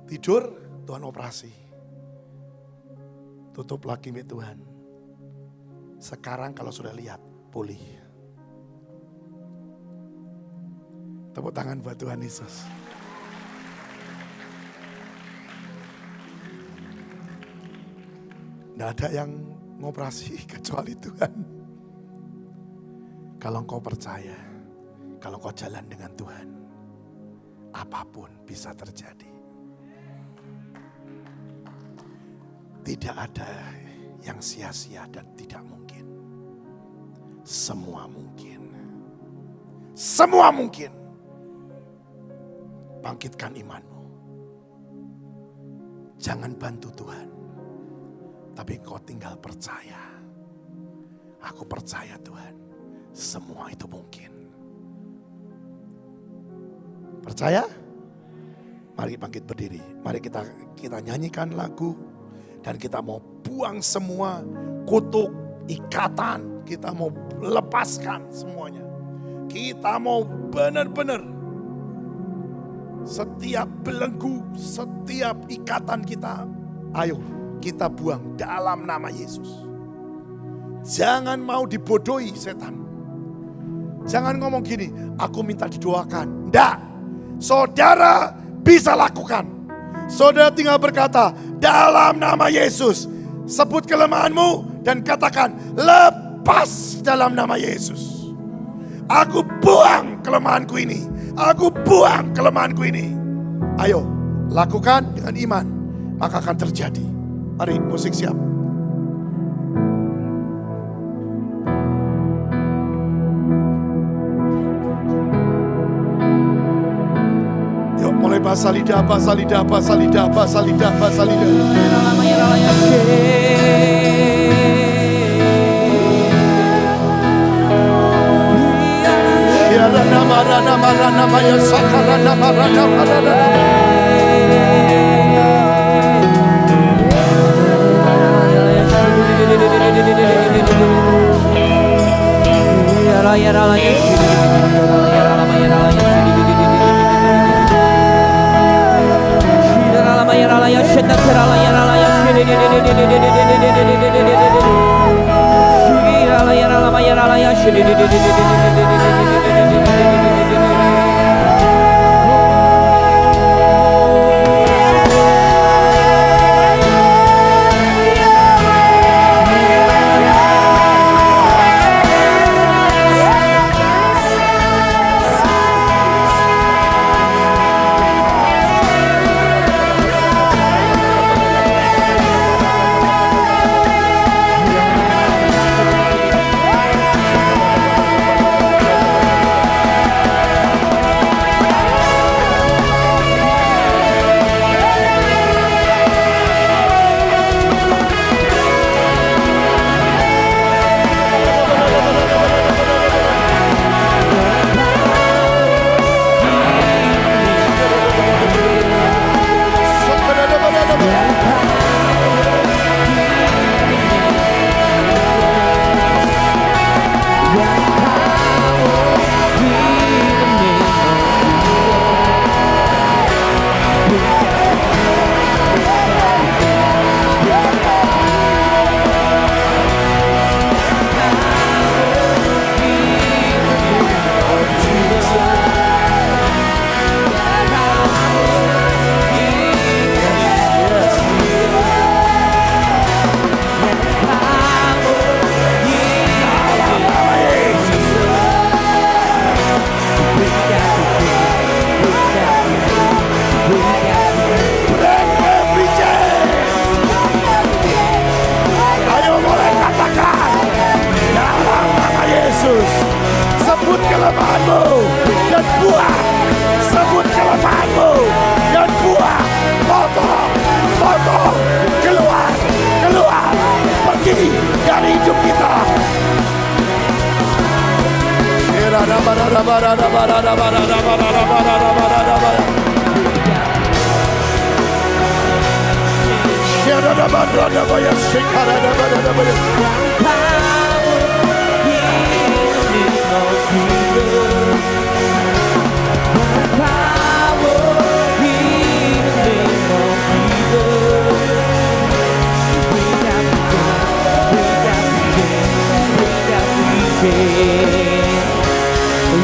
Tidur, Tuhan operasi. Tutup lagi milik Tuhan. Sekarang kalau sudah lihat, pulih. Tepuk tangan buat Tuhan Yesus. Tidak ada yang ngoperasi kecuali Tuhan. Kalau engkau percaya, kalau engkau jalan dengan Tuhan, apapun bisa terjadi. Tidak ada yang sia-sia dan tidak mungkin. Semua mungkin. Semua mungkin. Bangkitkan imanmu. Jangan bantu Tuhan. Tapi kau tinggal percaya. Aku percaya Tuhan. Semua itu mungkin. Percaya? Mari bangkit berdiri. Mari kita nyanyikan lagu. Dan kita mau buang semua kutuk, ikatan. Kita mau lepaskan semuanya. Kita mau benar-benar. Setiap belenggu, setiap ikatan kita. Ayo kita buang dalam nama Yesus. Jangan mau dibodohi setan. Jangan ngomong gini, aku minta didoakan. Enggak, saudara bisa lakukan. Saudara tinggal berkata, dalam nama Yesus. Sebut kelemahanmu dan katakan, lepas dalam nama Yesus. Aku buang kelemahanku ini. Aku buang kelemahanku ini. Ayo, lakukan dengan iman. Maka akan terjadi. Mari, musik siap. Yuk, mulai basalida, basalida, basalida, basalida, basalida. Rana marana marana maya sakarana marana marana.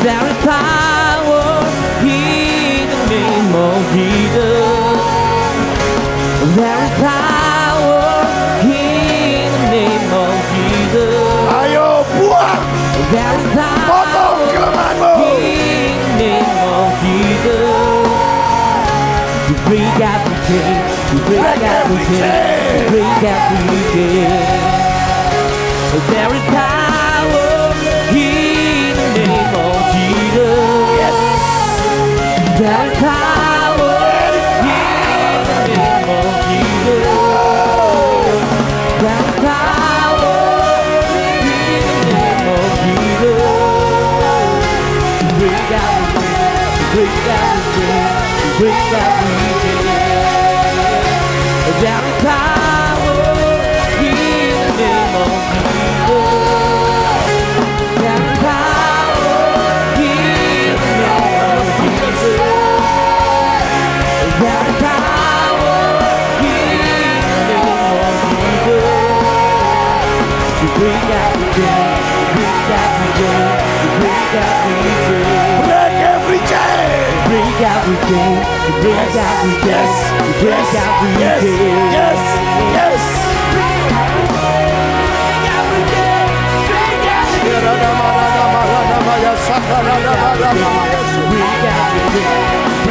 There is power in the name of Jesus. There is power in the name of Jesus. Ayo buang, There is potong power kelemahanmu. in the name of Jesus. To break every chain, to break every chain, to break every chain. There is power in the name of Jesus. Yes. There is power in the name of Jesus. There is power in the name of Jesus. Break everything, break everything. There is power in the name of Jesus. There is power in the name of Jesus. There is power in the name of Jesus. To break everything, break everything, break everything. Break every chain. Break everything, break everything, Yes. break Yes. everything. Yes. Yes.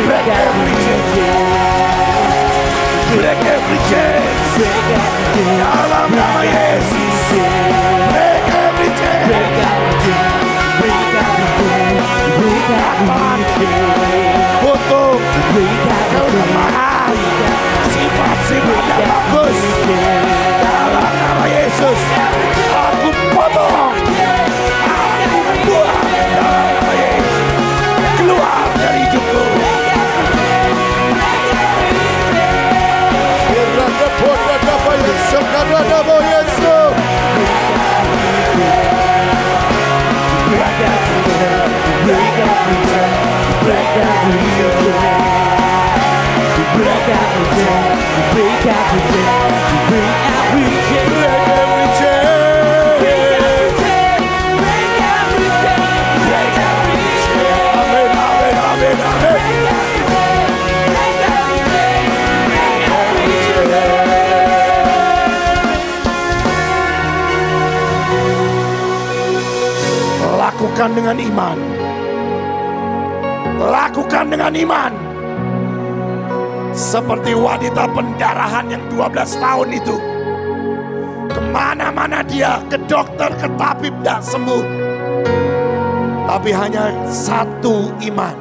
Break everything, Break every chain. break everything. Dalam nama Yesus. Break every chain. Break everything, break everything, break everything. Kutuk Break everything, kelemahan, sifat-sifat yang bagus. Dalam nama Yesus, aku potong, aku buang dalam nama Yesus. Keluar dari hidupku. break everything, break everything, break everything. Break everything, break everything, break everything. Break every chain. Break everything, break everything. Amin, amin, amin, amin. Lakukan dengan iman. Lakukan dengan iman. Seperti wanita pendarahan yang 12 tahun itu. Kemana-mana dia, ke dokter, ke tabib, tidak sembuh. Tapi hanya satu iman.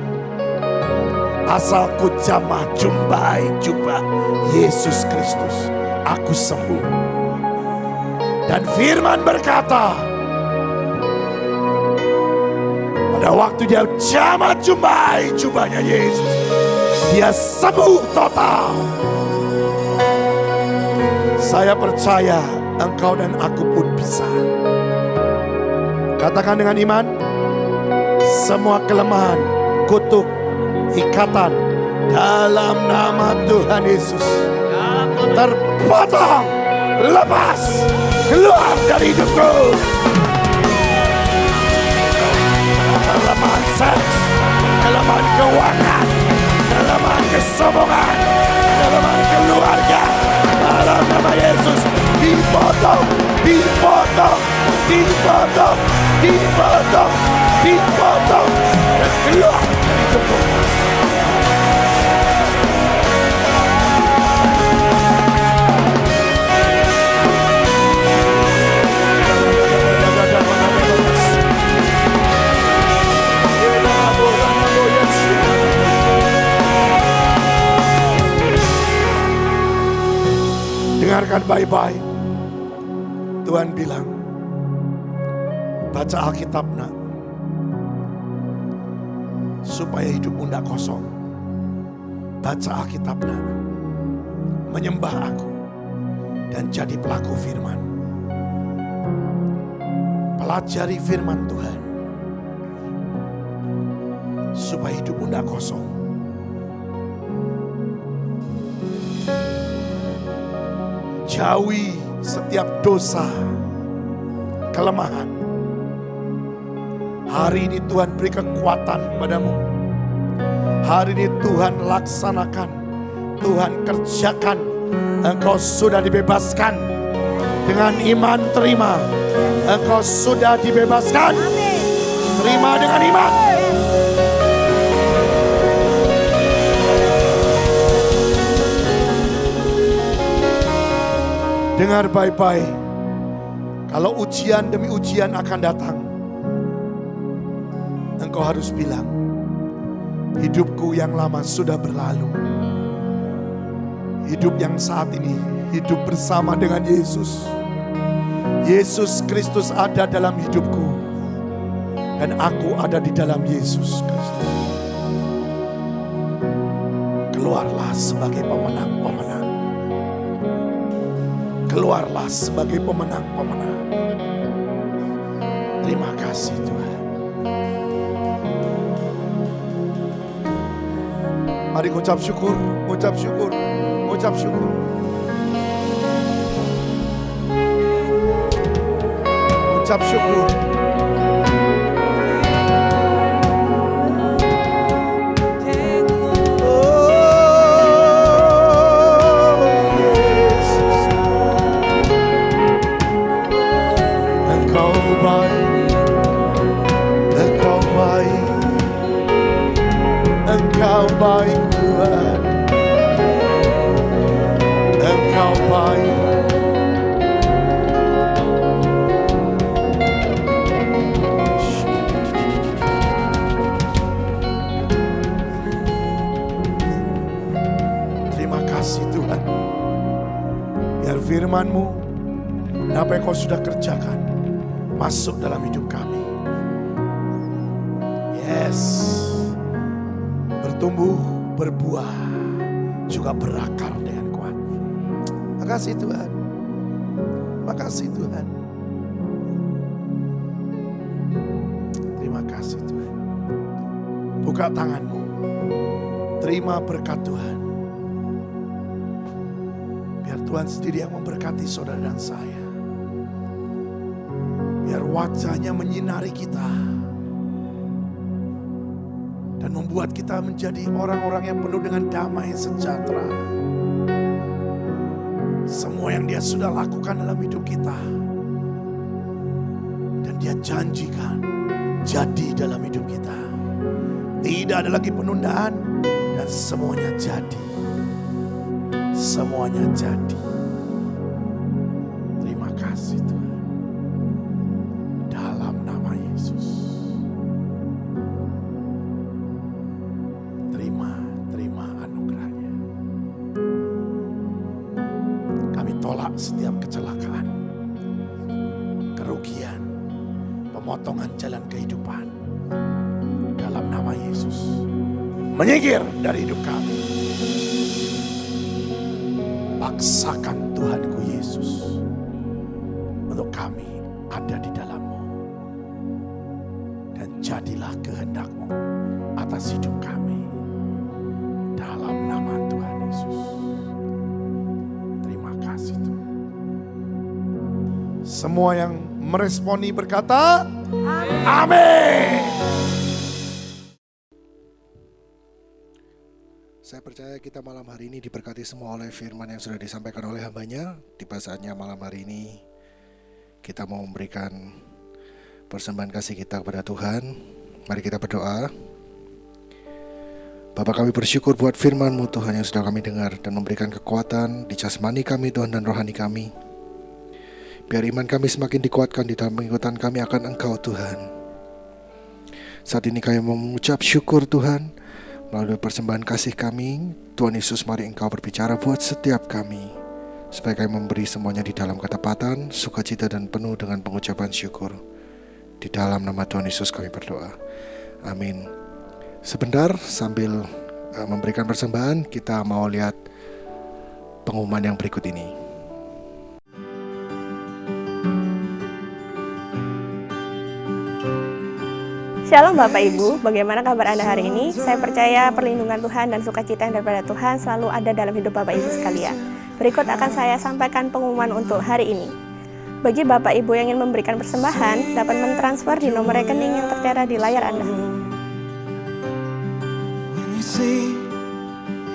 Asal ku jamah jumpai Yesus Kristus, aku sembuh. Dan firman berkata, pada waktu dia jamah jumpai jubahnya Yesus, dia sembuh total. Saya percaya engkau dan aku pun bisa. Katakan dengan iman, semua kelemahan, kutuk, ikatan dalam nama Tuhan Yesus terpotong, lepas, keluar dari hidupku. Kelemahan seks, kelemahan keuangan, kelemahan kesombongan, kelemahan keluarga, dalam nama Yesus dipotong, dipotong, dipotong, dipotong, dipotong, dan keluar dari hidupku. Dengarkan baik-baik. Tuhan bilang, baca Alkitab nak. supaya hidupmu tidak kosong. Baca Alkitabnya, menyembah aku, dan jadi pelaku firman. Pelajari firman Tuhan, supaya hidupmu tidak kosong. Jauhi setiap dosa, kelemahan. Hari ini Tuhan beri kekuatan padamu. Hari ini Tuhan laksanakan, Tuhan kerjakan. Engkau sudah dibebaskan. Dengan iman terima. Engkau sudah dibebaskan. Terima dengan iman. Dengar baik-baik. Kalau ujian demi ujian akan datang, engkau harus bilang, hidupku yang lama sudah berlalu. Hidup yang saat ini, hidup bersama dengan Yesus. Yesus Kristus ada dalam hidupku. Dan aku ada di dalam Yesus Kristus. Keluarlah sebagai pemenang-pemenang. Keluarlah sebagai pemenang-pemenang. Terima kasih Tuhan. Mari ucap syukur, ucap syukur, ucap syukur. Ucap syukur. Engkau baik Tuhan, Engkau baik. Terima kasih Tuhan. Biar firman-Mu, apa yang Kau sudah kerjakan, masuk dalam hidup kami. Yes. Bertumbuh, berbuah, juga berakar dengan kuat. Makasih Tuhan. Makasih Tuhan. Terima kasih Tuhan. Buka tanganmu. Terima berkat Tuhan. Biar Tuhan sendiri yang memberkati saudara dan saya. Biar wajahnya menyinari kita. Dan membuat kita menjadi orang-orang yang penuh dengan damai sejahtera. Semua yang Dia sudah lakukan dalam hidup kita. Dan Dia janjikan jadi dalam hidup kita. Tidak ada lagi penundaan dan semuanya jadi. Semuanya jadi. Terima kasih Tuhan. Dalam nama Yesus. Terima anugerahnya. Kami tolak setiap kecelakaan, kerugian, pemotongan jalan kehidupan. Dalam nama Yesus. Menyingkir dari hidup kami. Paksakan Tuhanku Yesus untuk kami ada di dalam-Mu. Dan jadilah kehendak-Mu atas hidup kami. Dalam nama Tuhan Yesus. Terima kasih Tuhan. Semua yang meresponi berkata, amin. Saya percaya kita malam hari ini diberkati semua oleh firman yang sudah disampaikan oleh hambanya. Tiba saatnya malam hari ini kita mau memberikan persembahan kasih kita kepada Tuhan. Mari kita berdoa. Bapa, kami bersyukur buat firman-Mu Tuhan yang sudah kami dengar dan memberikan kekuatan di jasmani kami Tuhan dan rohani kami. Biar iman kami semakin dikuatkan di dalam pengikutan kami akan Engkau Tuhan. Saat ini kami mengucap syukur Tuhan. Melalui persembahan kasih kami, Tuhan Yesus, mari Engkau berbicara buat setiap kami, supaya kami memberi semuanya di dalam ketepatan, sukacita dan penuh dengan pengucapan syukur. Di dalam nama Tuhan Yesus kami berdoa. Amin. Sebentar sambil memberikan persembahan, kita mau lihat pengumuman yang berikut ini. Shalom Bapak Ibu, bagaimana kabar Anda hari ini? Saya percaya perlindungan Tuhan dan sukacita yang daripada Tuhan selalu ada dalam hidup Bapak Ibu sekalian. Berikut akan saya sampaikan pengumuman untuk hari ini. Bagi Bapak Ibu yang ingin memberikan persembahan, dapat mentransfer di nomor rekening yang tertera di layar Anda. When you say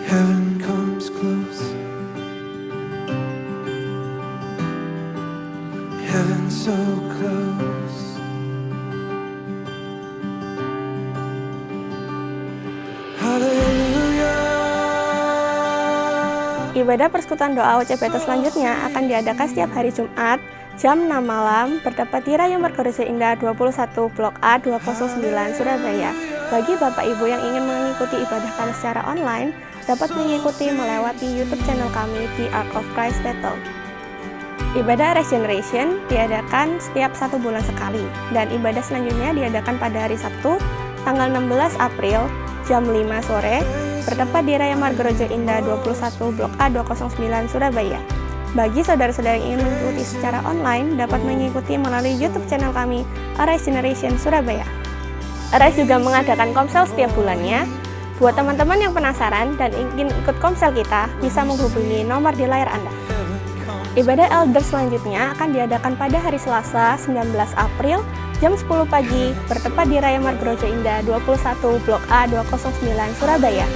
heaven comes close, heaven so close. Ibadah persekutuan doa OCPT selanjutnya akan diadakan setiap hari Jumat jam 6 malam bertempat di Raya Margareja Indah 21 Blok A 209 Surabaya. Bagi Bapak Ibu yang ingin mengikuti ibadah kami secara online, dapat mengikuti melewati YouTube channel kami di Ark of Christ Battle. Ibadah Regeneration diadakan setiap 1 bulan sekali, dan ibadah selanjutnya diadakan pada hari Sabtu, tanggal 16 April, jam 5 sore, bertempat di Raya Margareja Indah 21 Blok A 209 Surabaya. Bagi saudara-saudara yang ingin mengikuti secara online, dapat mengikuti melalui YouTube channel kami, Arise Generation Surabaya. Arise juga mengadakan komsel setiap bulannya. Buat teman-teman yang penasaran dan ingin ikut komsel kita, bisa menghubungi nomor di layar Anda. Ibadah Elder selanjutnya akan diadakan pada hari Selasa 19 April jam 10 pagi bertempat di Raya Margareja Indah 21 Blok A 209 Surabaya.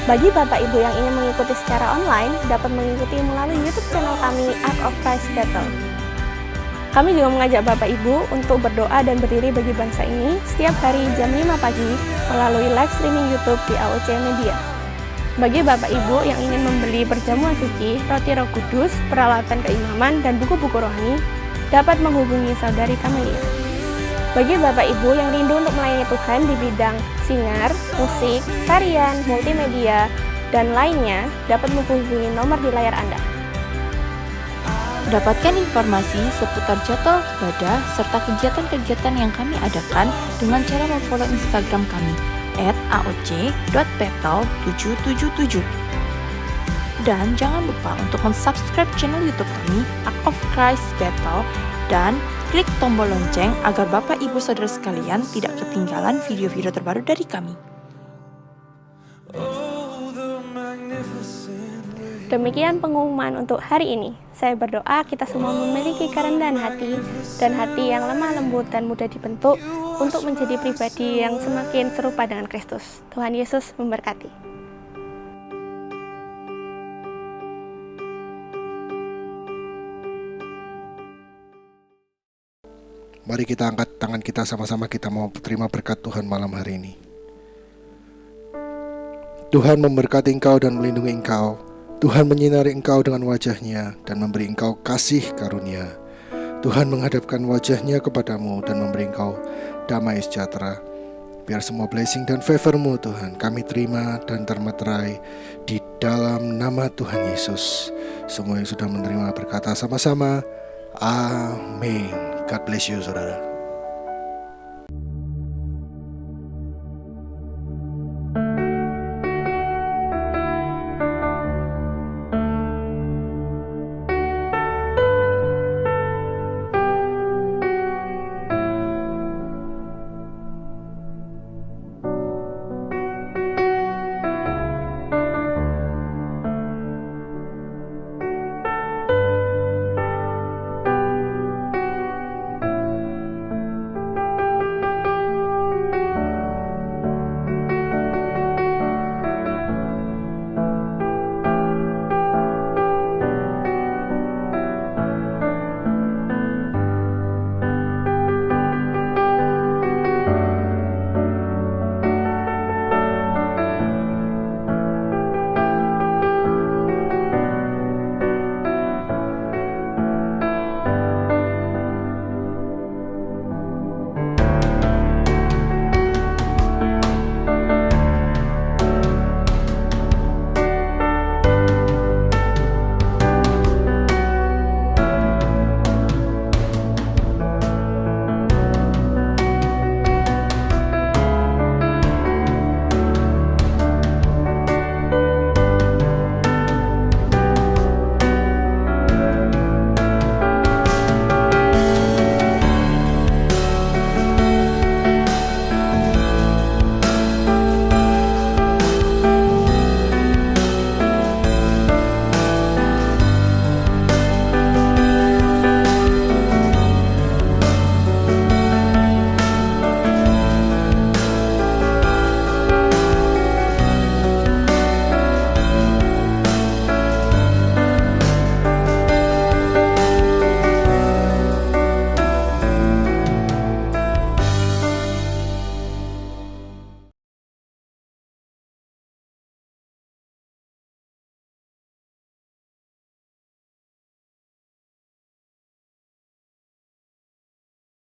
Bagi Bapak Ibu yang ingin mengikuti secara online, dapat mengikuti melalui YouTube channel kami Ark of Christ Battle. Kami juga mengajak Bapak Ibu untuk berdoa dan berdiri bagi bangsa ini setiap hari jam 5 pagi melalui live streaming YouTube di AOC Media. Bagi Bapak Ibu yang ingin membeli perjamuan suci, roti Roh Kudus, peralatan keimaman, dan buku-buku rohani, dapat menghubungi saudari Kamelia. Bagi Bapak Ibu yang rindu untuk melayani Tuhan di bidang singer, musik, tarian, multimedia, dan lainnya, dapat menghubungi nomor di layar Anda. Dapatkan informasi seputar jadwal ibadah serta kegiatan-kegiatan yang kami adakan dengan cara memfollow Instagram kami @aoc.battle777. Dan jangan lupa untuk subscribe channel YouTube kami, Ark of Christ Battle, dan klik tombol lonceng agar Bapak Ibu Saudara sekalian tidak ketinggalan video-video terbaru dari kami. Demikian pengumuman untuk hari ini. Saya berdoa kita semua memiliki kerendahan hati dan hati yang lemah lembut dan mudah dibentuk untuk menjadi pribadi yang semakin serupa dengan Kristus. Tuhan Yesus memberkati. Mari kita angkat tangan kita sama-sama, kita mau terima berkat Tuhan malam hari ini. Tuhan memberkati engkau dan melindungi engkau. Tuhan menyinari engkau dengan wajah-Nya dan memberi engkau kasih karunia. Tuhan menghadapkan wajah-Nya kepadamu dan memberi engkau damai sejahtera. Biar semua blessing dan favor-Mu Tuhan kami terima dan termeterai di dalam nama Tuhan Yesus. Semua yang sudah menerima berkata sama-sama, amin. God bless you saudara.